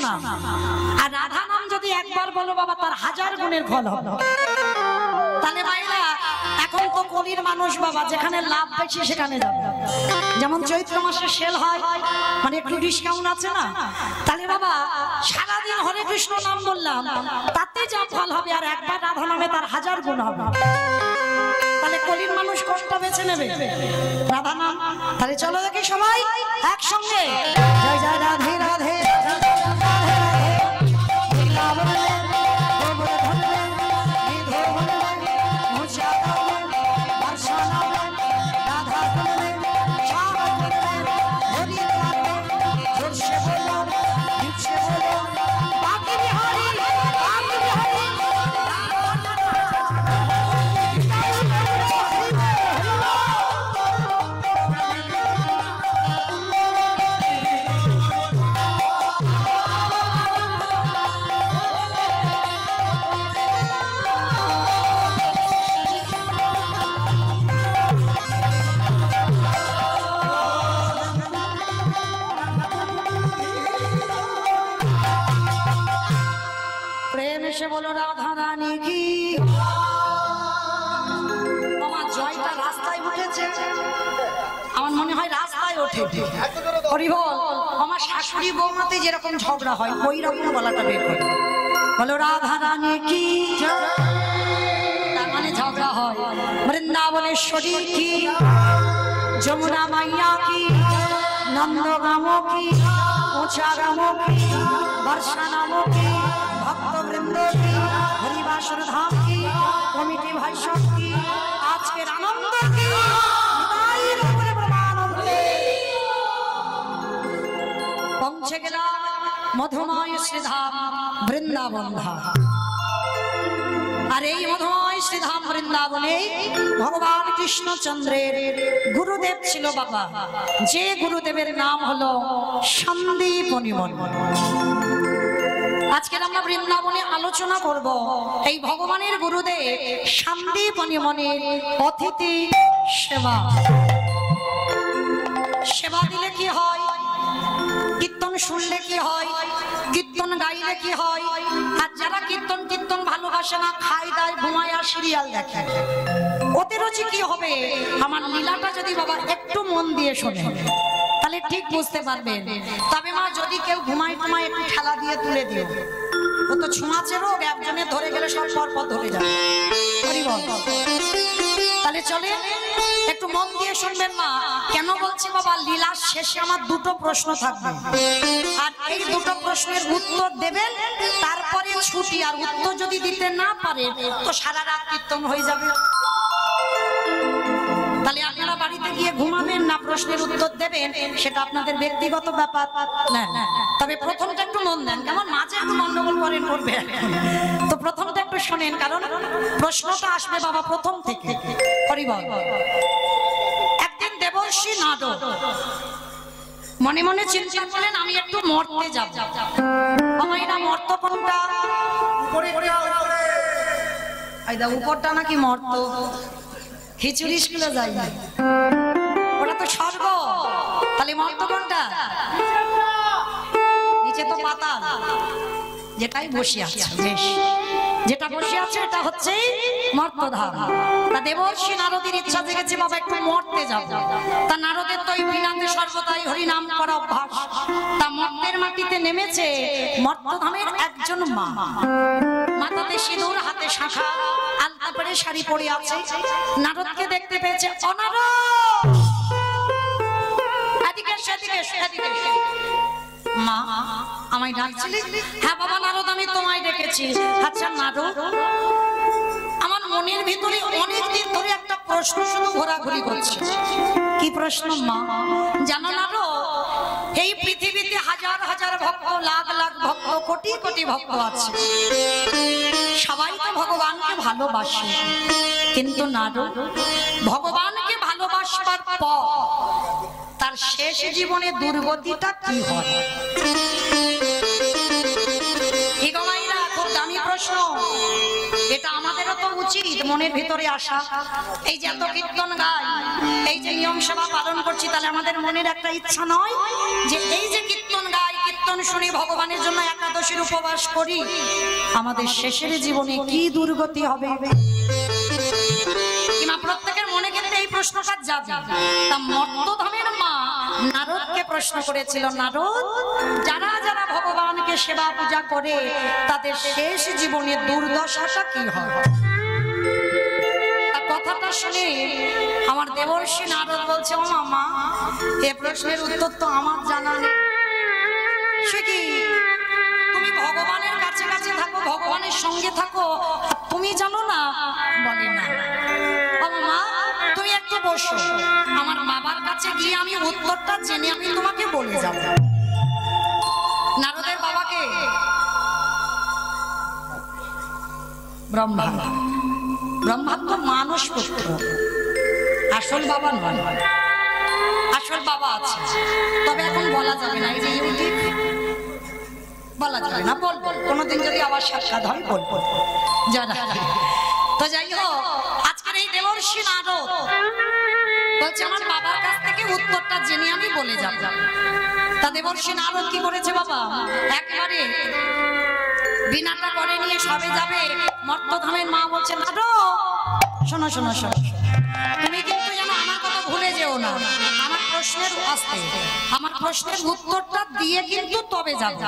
নাম, আর রাধা নাম যদি একবার বলো বাবা তার 1000 গুণের ফল হবে। তাহলে ভাইরা এখন তো কলির মানুষ বাবা, যেখানে লাভ বেশি সেখানে যাবে। যেমন চৈত্র মাসে সেল হয়, মানে একটু ডিসকাউন্ট আছে না, তাহলে বাবা সারাদিন হরে কৃষ্ণ নাম বললাম, তাতে যা ফল হবে আর একবার রাধা নামে তার 1000 গুণ হবে। তাহলে কলির মানুষ কষ্ট বেছে নেবে রাধা নাম। তাহলে চলো দেখি সবাই একসঙ্গে জয় জয় রাধে রাধে বলো রাধা রানী কি। আমার জয়টা রাস্তায় উঠেছে, আমার মনে হয় রাস্তায় ওঠে। হরি বল। আমার শাশুড়ি বৌমাতে যেরকম ঝগড়া হয় ওই রকম গলাটা বের করে বলো রাধা রানী কি। তার মানে ঝগড়া হয়। বৃন্দাবনেশ্বরী কি, যমুনা মাইয়া কি, নন্দগাম কি, উঁচাগাম কি, বর্ষানাম কি, ভক্তবৃন্দ কি, হরিবাসর ধাম কি, কমিটি ভাষ্য কি, আজকের আনন্দ কি, পৌঁছে গেলাম মধুময় শ্রীধাম বৃন্দাবন ধাম। আর এই মধুময় শ্রীধাম বৃন্দাবনে ভগবান কৃষ্ণচন্দ্রের গুরুদেব ছিল বাবা, যে গুরুদেবের নাম হলো সন্দীপনী মুনি। আজকে আমরা বৃন্দাবনে আলোচনা করব এই ভগবানের গুরুদেব সন্দীপনী মুনির অতিথি সেবা। সেবা দিলে কি হয়, কীর্তন শুনলে কি হয়, কীর্তন গাইলে কি হয়। আর যারা কীর্তন কীর্তন ভালোবাসে না, খায় দায় ঘুমায় আর সিরিয়াল দেখে, ওদের রুচি কি হবে। আমার লীলাটা যদি বাবা একটু মন দিয়ে শোনে তাহলে ঠিক বুঝতে পারবেন। তবে মা যদি কেউ ঘুমায় ঘুমায় একটু খেলা দিয়ে তুলে দিও, ও তো ছোঁয়াচে রোগ, একজনে ধরে গেলে সব পরপর ধরে যাবে। তাহলে চলে একটু মন দিয়ে শুনবেন মা। কেন বলছি বাবা, লীলার শেষে আমার দুটো প্রশ্ন থাকবে, আর এই দুটো প্রশ্নের উত্তর দেবেন, তারপরে ছুটি। আর উত্তর যদি দিতে না পারে তো সারা রাত কীর্তন হয়ে যাবে। তাহলে আপনারা বাড়িতে গিয়ে ঘুমাবেন না প্রশ্নের উত্তর দেবেন, সেটা আপনাদের ব্যক্তিগত ব্যাপার। তবে প্রথমটা একটু মন দেন, কেমন মাঝে একটু গন্ডগোল করেন করবে, তো প্রথমটা একটু শোনেন, কারণ প্রশ্নটা আসবে বাবা প্রথম থেকে। হরিবল। একদিন দেবর্ষি নারদ মনে মনে চিন্তা করলেন আমি একটু মর্তে যাব। বাবাইরা মর্ত কোনটা? উপরটা নাকি মর্ত? খিচুড়ি স্কুলে যাই না, ওটা তো স্বর্গ। তাহলে মর্ত কোনটা? নিচে তো পাতাল, যেটাই বসে আছে, বেশ যেটা বসে আছে এটা হচ্ছে মর্তধাম। তা দেবর্ষি নারদের ইচ্ছা জেগেছে বাবা একটু মর্তে যাব। তা নারদের তো বিনাতে সর্বদাই হরিনাম করা অভ্যাস। তা মর্তের মাটিতে নেমেছে মর্তধামের একজন মা, মাথাতে সিঁদুর, হাতে শাঁখা, আলতা পরে শাড়ি পরে আছে। নারদকে দেখতে পেয়েছে। অনারদ, এদিকে সেদিকে সেদিকে। মা আমায় ডাকছিলি? হ্যাঁ বাবা নারদ, আমি তোমায় ডেকেছি। আচ্ছা নারদ, আমার মনের ভিতরে অনেকদিন ধরে একটা প্রশ্ন শুধু ঘোরাঘুরি করছে। কি প্রশ্ন মা? জানো নারদ, এই পৃথিবীতে হাজার হাজার ভক্ত, লাখ লাখ ভক্ত, কোটি কোটি ভক্ত আছে, সবাই তো ভগবানকে ভালোবাসে। কিন্তু নারদ, ভগবানকে ভালোবাসবার পর তার শেষ জীবনে দুর্গতিটা কি হয়? খুব দামি প্রশ্ন, এটা আমাদেরও তো উচিত মনের ভিতরে আসা। এই যে এত কীর্তন গাই, এই যে নিয়ম সেবা পালন করছি, তাহলে আমাদের মনের একটা ইচ্ছা নয় যে এই যে কীর্তন গাই, কীর্তন শুনি, ভগবানের জন্য একাদশীর উপবাস করি, আমাদের শেষের জীবনে কি দুর্গতি হবে? কিংবা প্রত্যেকের মনে কিন্তু এই প্রশ্নটা যাবে। তা মর্তধামের মা নারদকে প্রশ্ন করেছিল, নারদ, যারা যারা ভগবানকে সেবা পূজা করে তাদের শেষ জীবনে দুর্দশাটা কি হয়? কথাটা শুনে আমার দেবর্ষি নারদ বলছে, ও মামা, এ প্রশ্নের উত্তর তো আমার জানা নেই। সে কি, তুমি ভগবানের কাছে কাছে থাকো, ভগবানের সঙ্গে থাকো, তুমি জানো না? বলে না। মামা, তুমি একটু বসো, আমার বাবার কাছে গিয়ে আমি উত্তরটা জেনে আমি তোমাকে বলে যাব। নারদের বাবাকে ব্রহ্মা, ব্রহ্মা তো মানুষ পুত্র, আসল বাবা নয়। আসল বাবা আছে, তবে এখন বলা যাবে না। এই যে ইউটিউব বলা যাবে না, বলবো কোনোদিন যদি আবার সাক্ষাৎ হয় বলবো। জানা তো যাই হোক, আজকের এই দেবর্ষি নারদ বলছে আমার বাবার কাছ থেকে উত্তরটা জেনে আমি বলে যাব। তা দেবর্ষি নারদ কি করেছে বাবা, একবারে বিনাটা করে নিয়ে সবে যাবে। মর্তধামের মা বলছে, নারদ শোনো শোনো শোনো, তুমি কিন্তু যেন আমার কথা ভুলে যেও না। আমার প্রশ্নের আসতে, আমার প্রশ্নের উত্তরটা দিয়ে কিন্তু তবে যাবে।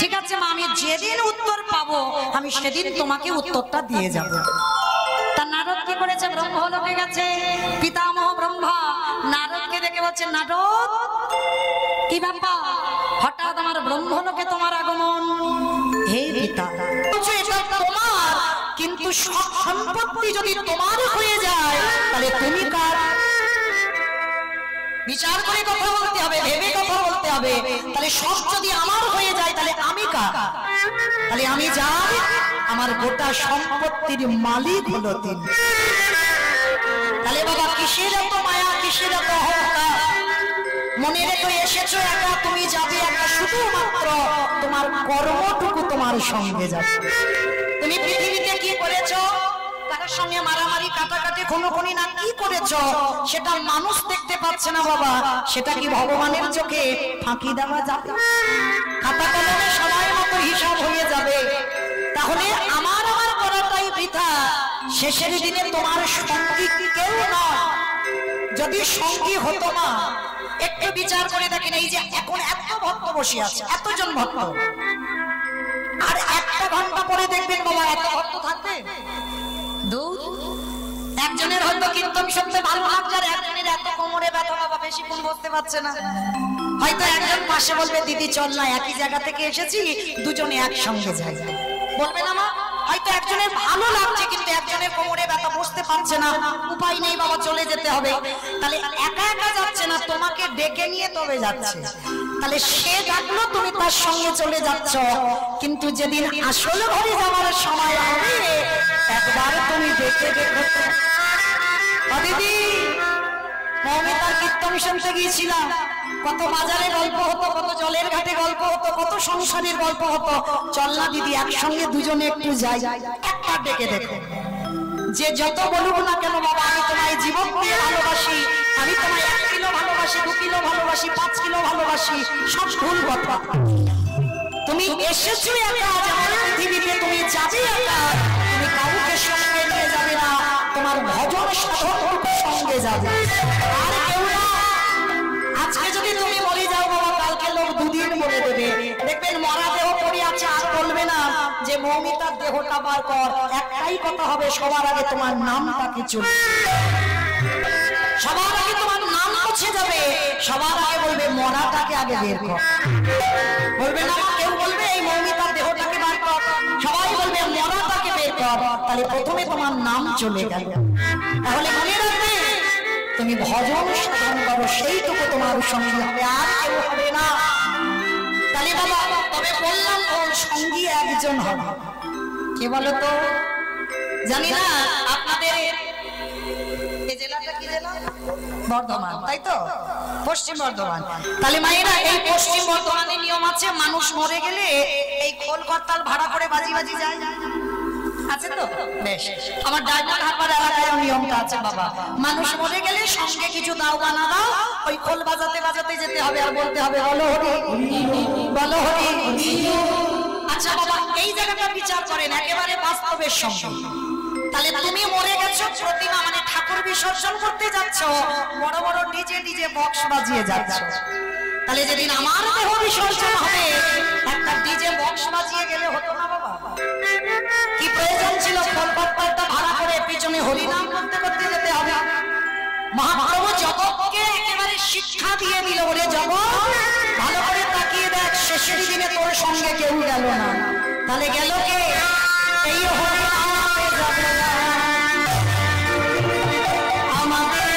ঠিক আছে মা, আমি যেদিন উত্তর পাবো আমি সেদিন তোমাকে উত্তরটা দিয়ে যাব। তা নারদ কি করেছে, ব্রহ্মলোকে গেছে। পিতামহ ব্রহ্মা নারদকে দেখে বলছে, নারদ কি ব্যাপার, হঠাৎ আমার ব্রহ্মলোকে তোমার আগমন? হে পিতা, এটা তোমার, কিন্তু সব সম্পত্তি যদি তোমার হয়ে যায় তাহলে তুমি কার? বিচার করে কথা বলতে হবে, ভেবে কথা বলতে হবে। তাহলে সব যদি আমার হয়ে যায় তাহলে আমি কার? তাহলে আমি যাই, আমার গোটা সম্পত্তির মালিক হলো তিনি। তাহলে বাবা কিসের এত মায়া, কিসের এত অহংকার? মনে রেখো, এসেছো একা, তুমি যাবে একা, শুধুমাত্র তোমার কর্মটুকু তোমার সঙ্গে যাবে। তুমি পৃথিবীতে কি করেছো, কারোর সঙ্গে মারামারি, কাটাকাটি, খুনোখুনি না কি করেছো, সেটা মানুষ দেখতে পাচ্ছে না বাবা। সেটা কি ভগবানের চোখে ফাঁকি দেওয়া যাবে? খাতা কলমে সবাই মতো হিসাব হয়ে যাবে। তাহলে আমার আমার করাটাই বৃথা। শেষের দিনে তোমার সঙ্গী কেউ নয়। যদি সঙ্গী হতো না, একটু বিচার করে দেখেন, এই যে এখন এত ভক্ত বসে আছে, এতজন ভক্ত, আর একটা ঘন্টা পরে দেখবেন বাবা এত ভক্ত থাকবে? একজনের হয়তো কীর্তন শুনতে ভালো লাগছে, আর একজনের এত কোমরে ব্যথা বাবা, বেশিক্ষণ বসতে পারছে না। হয়তো একজন পাশে বলবে, দিদি চল না, একই জায়গা থেকে এসেছি, দুজনে একসঙ্গে যাই, বলবে না মা? হয়তো একজনের ভালো লাগছে, কিন্তু একজনের কোমরে ব্যথা, বসতে পারছে না, উপায় নেই বাবা, চলে যেতে হবে। তাহলে একা একা যাচ্ছে না, তোমাকে ডেকে নিয়ে তবে যাচ্ছে। তাহলে সে ডাকলো, তুমি তার সঙ্গে চলে যাচ্ছ, কিন্তু যেদিন আসল ঘরে যাওয়ার সময় হবে একবার তুমি দেখে দেখো। দিদি, মৌমিতার কীর্তন শুনতে গিয়েছিলাম, কত বাজারে গল্প হতো, কত জলের ঘাটে গল্প হতো, কত সংসারের গল্প হতো। চল না দিদি, একসঙ্গে দুজনে একটু যাই, একবার ডেকে দেখো। যে যত বলুক না কেন বাবা, আমি তোমায় জীবন দিয়ে ভালোবাসি, আমি তোমায় 1 কিলো ভালোবাসি, 2 কিলো ভালোবাসি, 5 কিলো ভালোবাসি, সব ভুল কথা। তুমি এসেছো একা, যেমন পৃথিবীতে তুমি যাবে একা, তুমি কাউকে সঙ্গে নিয়ে যাবে না, তোমার ভজন সাধন সঙ্গে যাবে, আর কেউ না। আজকে যদি তুমি মরে যাও বাবা, কালকে লোক 2 দিন বলে দেবে, দেখবেন মরা দেহ পড়ে আছে, আর বলবে না যে মৌমিতার দেহটা বার কর। একটাই কথা হবে, সবার আগে তোমার নামটা কিছু, সবার আগে তোমার নাম মুছে যাবে, সবার আগে বলবে মরাটাকে আগে বের কর। বলবে না কেউ, বলবে এই মৌমিতার দেহটাকে বার কর, সবাই বলবে মরাটাকে বের কর। তাহলে প্রথমে তোমার নাম চলে গেল। তাহলে মনে রাখবে, তুমি ভজন সাধন করো, সেইটুকু তোমার সঙ্গী হবে, আর কেউ হবে না। তাহলে বাবা, তবে বললাম ওর সঙ্গী একজন হবে, কে বলতো? জানি না আপনাদের এই জেলাটা কি জেলা? বর্ধমান, তাই তো? পশ্চিম বর্ধমান। তাহলে মায়েরা, এই পশ্চিম বর্ধমানের নিয়ম আছে, মানুষ মরে গেলে এই খোল করতাল ভাড়া করে বাজি বাজি যায়। আছে তো বেশ। আমার ডায়মন্ড হারবার এলাকায় নিয়মটা আছে বাবা, মানুষ মরে গেলে সঙ্গে কিছু দাও বা না দাও, ওই খোল বাজাতে বাজাতে যেতে হবে আর বলতে হবে বলো হরি বলো হরি। আচ্ছা বাবা, এই জায়গাটা বিচার করেন একেবারে বাস্তবের সঙ্গে। তাহলে তুমি মরে গেছো, প্রতিমা মানে ঠাকুর বিসর্জন করতে যাচ্ছ, বড় বড় ডিজে বক্স বাজিয়ে যাচ্ছ। তাহলে যেদিন আমার দেহ বিসর্জন হবে একটা ডিজে বক্স বাজিয়ে গেলে হতো না বাবা? কি প্রয়োজন ছিল খোলপাটটা ভাড়া করে পিছনে হরিনাম করতে করতে যেতে হবে? মহাপ্রভু জগৎকে একেবারে শিক্ষা দিয়ে দিল, ওরে জগৎ ভালো করে তাকিয়ে দেখ, শেষের দিনে তোর সঙ্গে কেউ গেল না। তাহলে গেল কে? এই হরিনামে যাবে না আমাদের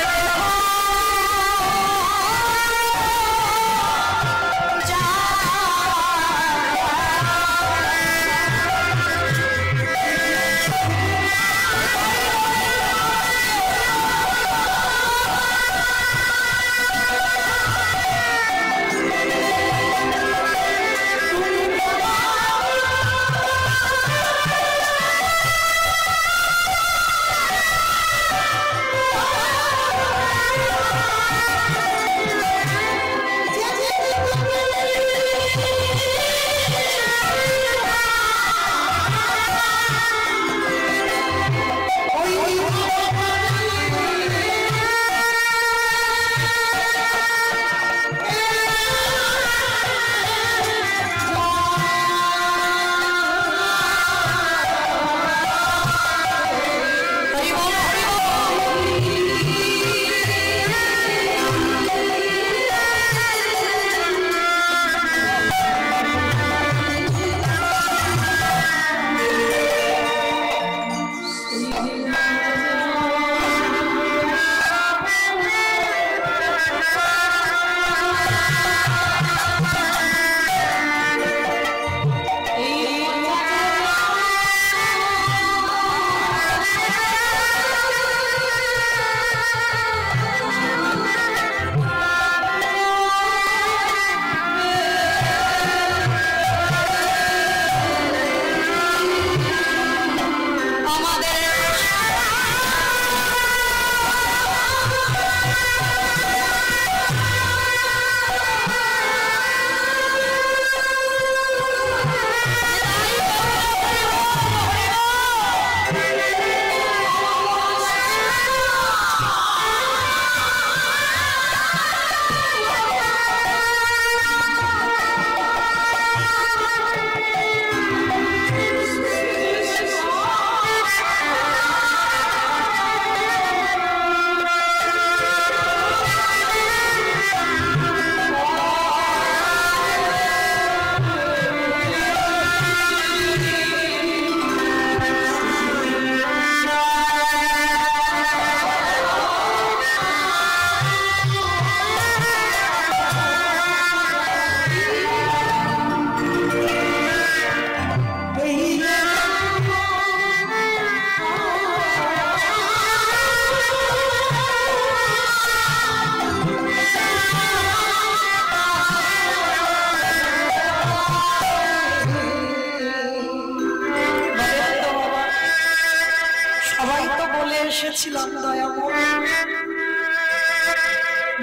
এসেছিলাম দয়াময়,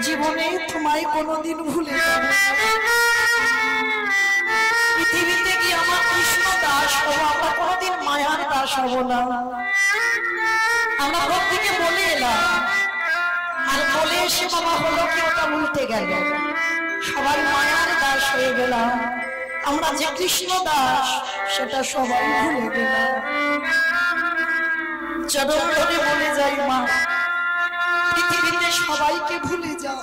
জীবনে তোমায় কোনোদিন ভুলে যাব না। পৃথিবীতে কি আমার কৃষ্ণ দাস হবো, আমরা কোনোদিন মায়ার দাস হবো না। আমরা প্রত্যেকে বলে এলাম, আর বলে এসে বাবা হলো কি ওটা উল্টে গেল, সবাই মায়ার দাস হয়ে গেলাম। আমরা যে কৃষ্ণ দাস সেটা সবাই ভুলে গেলাম। চরণ ধরে বলে যাই মা, পৃথিবীতে সবাইকে ভুলে যাও,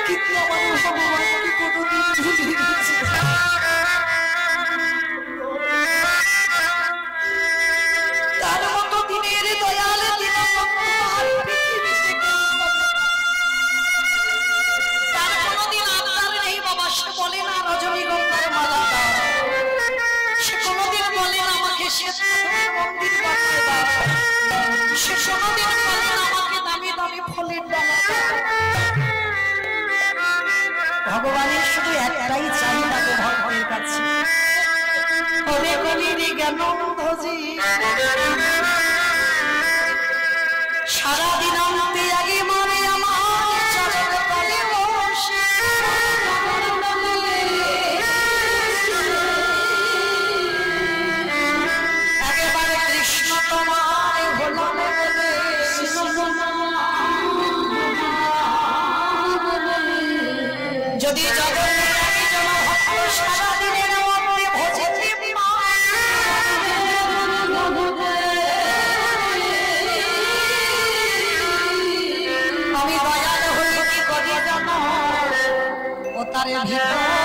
কিন্তু আমার ভগবানকে কোনোদিন ভুলে গেছে। তার মতো দিনের দয়াল তার কোনোদিন আবদার নেই বাবা। সে বলে না রজনীগন্ধার মালা দাও, সে কোনোদিন বলে না আমাকে মন্দির বানিয়ে দাও, সে কোনোদিন বলে না আমাকে দামি দামি ফলের ডালা দাও। ভগবানের শুধু একটাই চাহিদা ভক্তের কাছে, ওরে কবির জ্ঞানন্ধজি সারাদিন আনতে আগে মনে আমার চরণ তলে বসে একেবারে কৃষ্ণ তোমায় হলাম বলে যদি জগন্নাথ জন ভক্ত সারাদিনের মধ্যে ভজিতে আমি দয়াল হই কি করি জানো ও তারে ভিতর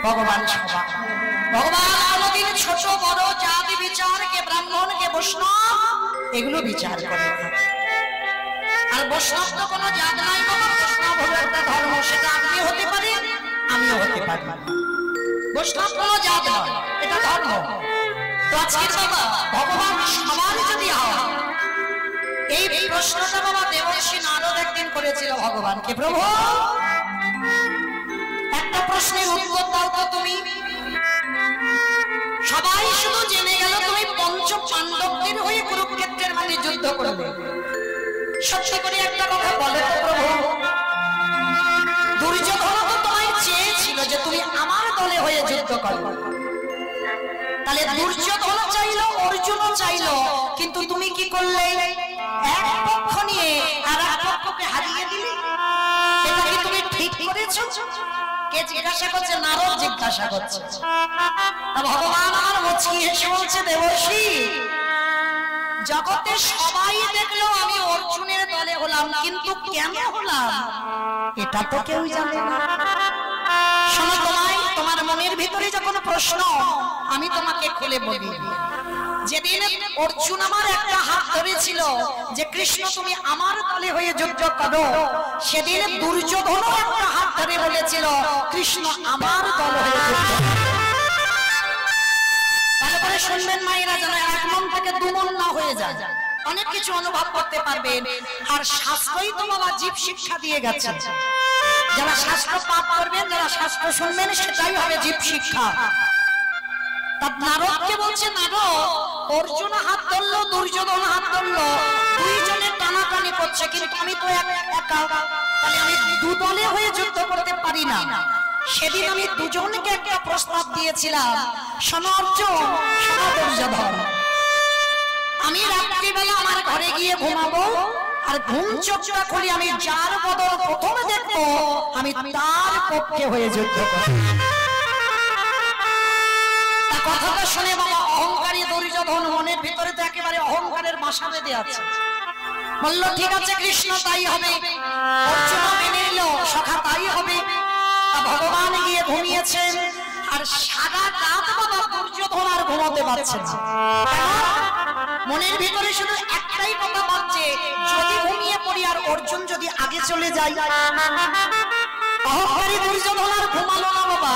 ভগবান সভা ভগবান কোনদিন ছোট বড় জাতি বিচার কে ব্রাহ্মণ কে বৈষ্ণব এগুলো বিচার করে না আর বৈষ্ণব তো কোনো জাত নাই বাবা বৈষ্ণব হলো একটা ধর্ম সেটা আপনি হতে পারে আমিও হতে পারি বৈষ্ণব কোনো জাত নয় এটা ধর্ম তো আজকের বাবা ভগবান সবার যদি হয় এই প্রশ্নটা বাবা দেবর্ষি নারদ একদিন করেছিল ভগবানকে প্রভু একটা প্রশ্নের উত্তর দাও তো তুমি সবাই শুধু জেনে গেল তুমি পঞ্চ পাণ্ডবদের হয়ে কুরুক্ষেত্রের মাঠে যুদ্ধ করবে সত্যি করে একটা কথা বলো তো প্রভু দুর্যোধন তো তোমায় চেয়েছিল যে তুমি আমার দলে হয়ে যুদ্ধ করবে তাহলে দুর্যোধন চাইলো অর্জুনও চাইলো কিন্তু তুমি কি করলে এক পক্ষ নিয়ে আর এক পক্ষকে হারিয়ে দিলে এটা কি তুমি ঠিক করেছো কে জিজ্ঞাসা করছে নারদ জিজ্ঞাসা করছে ভগবান আমার মুচকি হেসে বলছে দেবর্ষি জগতে সবাই দেখলো আমি অর্জুনের দলে হলাম কিন্তু কেন হলাম এটা তো কেউ জানে না শোনো তোমায় তোমার মনের ভিতরে যখন প্রশ্ন আমি তোমাকে খুলে বলি যেদিন অর্জুন আমার একটা হাত ধরেছিল যে কৃষ্ণ তুমি আমার দলে হয়ে যুদ্ধ করো সেদিন দুর্যোধন একটা হাত ধরে বলেছিল কৃষ্ণ আমার দলে হয়ে যুদ্ধ ভালো করে শুনবেন মায়েরা যেন এক মন থেকে দু মন না হয়ে যায় অনেক কিছু অনুভব করতে পারবেন আর শাস্ত্রই তো বাবা জীব শিক্ষা দিয়ে গেছে যারা শাস্ত্র পাঠ করবেন যারা শাস্ত্র শুনবেন সেটাই হবে জীব শিক্ষা তা নারদকে বলছে নারদ অর্জুন হাত ধরলো দুর্যোধন হাত ধরলো দুইজনে টানাটানি করছে কিন্তু আমি তো একা তাহলে আমি দু দলে হয়ে যুদ্ধ করতে পারি না সেদিন আমি দুজনকে একটা প্রস্তাব দিয়েছিলাম শোনো অর্জুন শোনো দুর্যোধন আমি রাত্রিবেলা আমার ঘরে গিয়ে ঘুমাবো আর ঘুম চোখটা খুলে আমি যার বদল প্রথমে দেখবো আমি তার পক্ষে হয়ে যুদ্ধ করব কথাটা শুনে বাবা অহংকারী দুর্যোধন মনের ভিতরে তো একেবারে অহংকারের বাসা বেঁধে আছে বলল ঠিক আছে কৃষ্ণ তাই হবে। অর্জুন মেনে নিল সখা তাই হবে। ভগবান গিয়ে ঘুমিয়েছেন আর সারা রাত বাবা দুর্যোধন আর ঘুমাতে পারছে না। মনের ভিতরে শুধু একটাই কথা ভাবছে, যদি ঘুমিয়ে পড়ি আর অর্জুন যদি আগে চলে যায়। অহংকারী দুর্যোধন আর ঘুমালো না বাবা,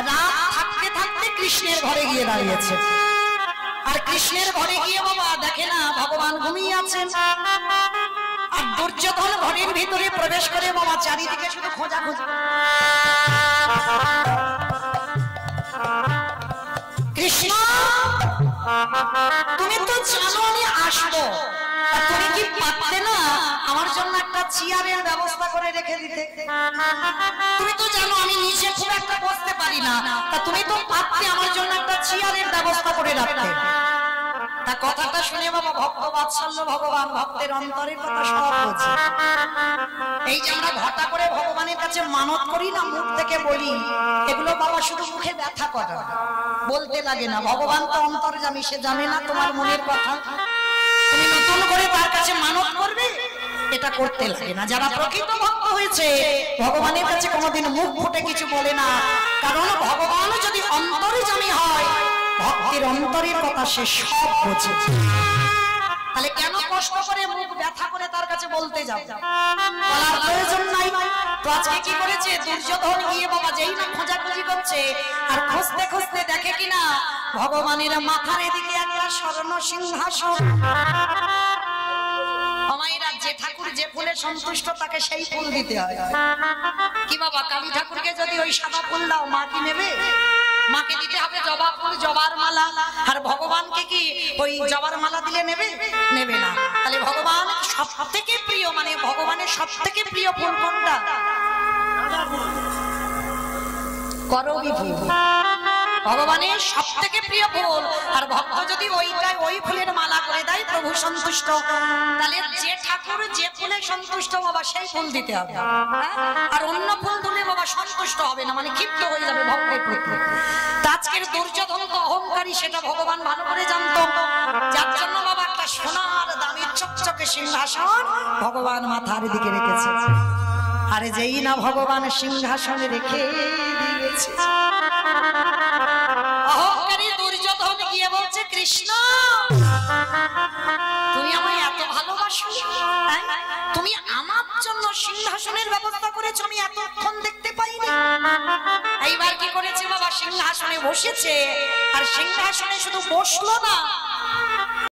রাত থাকতে থাকতে কৃষ্ণের ঘরে গিয়ে দাঁড়িয়েছে। আর কৃষ্ণের ঘরে গিয়ে বাবা দেখে না ভগবান ঘুমিয়ে আছেন। আর দুর্যোধন ঘরের ভিতরে প্রবেশ করে বাবা চারিদিকে শুধু খোঁজাখুঁজি। কৃষ্ণ তুমি তো জানো আমি আসবো, তুমি কি পারতে না আমার জন্য একটা চেয়ারের ব্যবস্থা করে রেখে দিতে? তুমি তো জানো আমি নিচে খুব একটা বসতে পারি না, তা তুমি তো পারতে আমার জন্য একটা চেয়ারের ব্যবস্থা করে রাখতে। তা কথাটা শুনে বাবা ভক্ত বাৎসল্য ভগবান ভক্তের অন্তরের কথা সব বোঝে। এই যে আমরা ঘটা করে ভগবানের কাছে মানত করি না, মুখ থেকে বলি, এগুলো বাবা শুধু মুখে ব্যথা করে, বলতে লাগে না। ভগবান তো অন্তর্যামী, সে জানে না তোমার মনের কথা। তুমি নতুন করে তার কাছে মানত করবে, এটা করতে লাগে না। যারা প্রকৃত ভক্ত হয়েছে ভগবানের কাছে কোনোদিন মুখ ফুটে কিছু বলে না, কারণ ভগবান যদি অন্তর্যামী হয় ভক্তের অন্তরের কথা সে সব বোঝে। তাহলে কেন কষ্ট করে মুখ ব্যথা করে তার কাছে বলতে যাও? বলার প্রয়োজন নাই। তো আজকে কি করেছে দুর্যোধন গিয়ে বাবা যেই না খোঁজাখুঁজি করছে, আর খুঁজতে খুঁজতে দেখে কিনা ভগবানের মাথার এদিকে একটা স্বর্ণ সিংহাসন। আমাইরা যে ঠাকুর যে ফুলে সন্তুষ্ট তাকে সেই ফুল দিতে হয়। কি বাবা কালী ঠাকুরকে যদি ওই সাদা ফুল দাও মা কি নেবে? মাকে দিতে হবে জবা ফুল, জবার মালা। আর ভগবানকে কি ওই জবার মালা দিলে নেবে? নেবে না। তাহলে ভগবান সব থেকে প্রিয়, মানে ভগবানের সব থেকে প্রিয় ফুল কোনটা? করবী ফুল ভগবানের সব থেকে প্রিয় ফুল। আর ভক্ত যদি ওই ফুলের মালা করে দেয় প্রভু সন্তুষ্ট। তাহলে যে ঠাকুর যে ফুলে সন্তুষ্ট বাবা সেই ফুল দিতে হবে। আর অন্য ফুল দিলে বাবা সন্তুষ্ট হবে না, মানে ক্ষিপ্ত হয়ে যাবে ভক্তের প্রতি। আজকের দুর্যোধন তো অহংকারী, সেটা ভগবান ভালো করে জানতো। যার জন্য বাবা একটা সোনার দামি চকচকে সিংহাসন ভগবান মাথার দিকে রেখেছে। আরে যেই না ভগবান সিংহাসনে রেখে দিয়েছে, অহংকারী দুর্যোধন গিয়ে বলছে কৃষ্ণ তুমি আমায় এত ভালোবাসো, তুমি আমার জন্য সিংহাসনের ব্যবস্থা করেছো, আমি এতক্ষণ দেখতে পাইনি। এইবার কি করেছে বাবা সিংহাসনে বসেছে। আর সিংহাসনে শুধু বসলো না,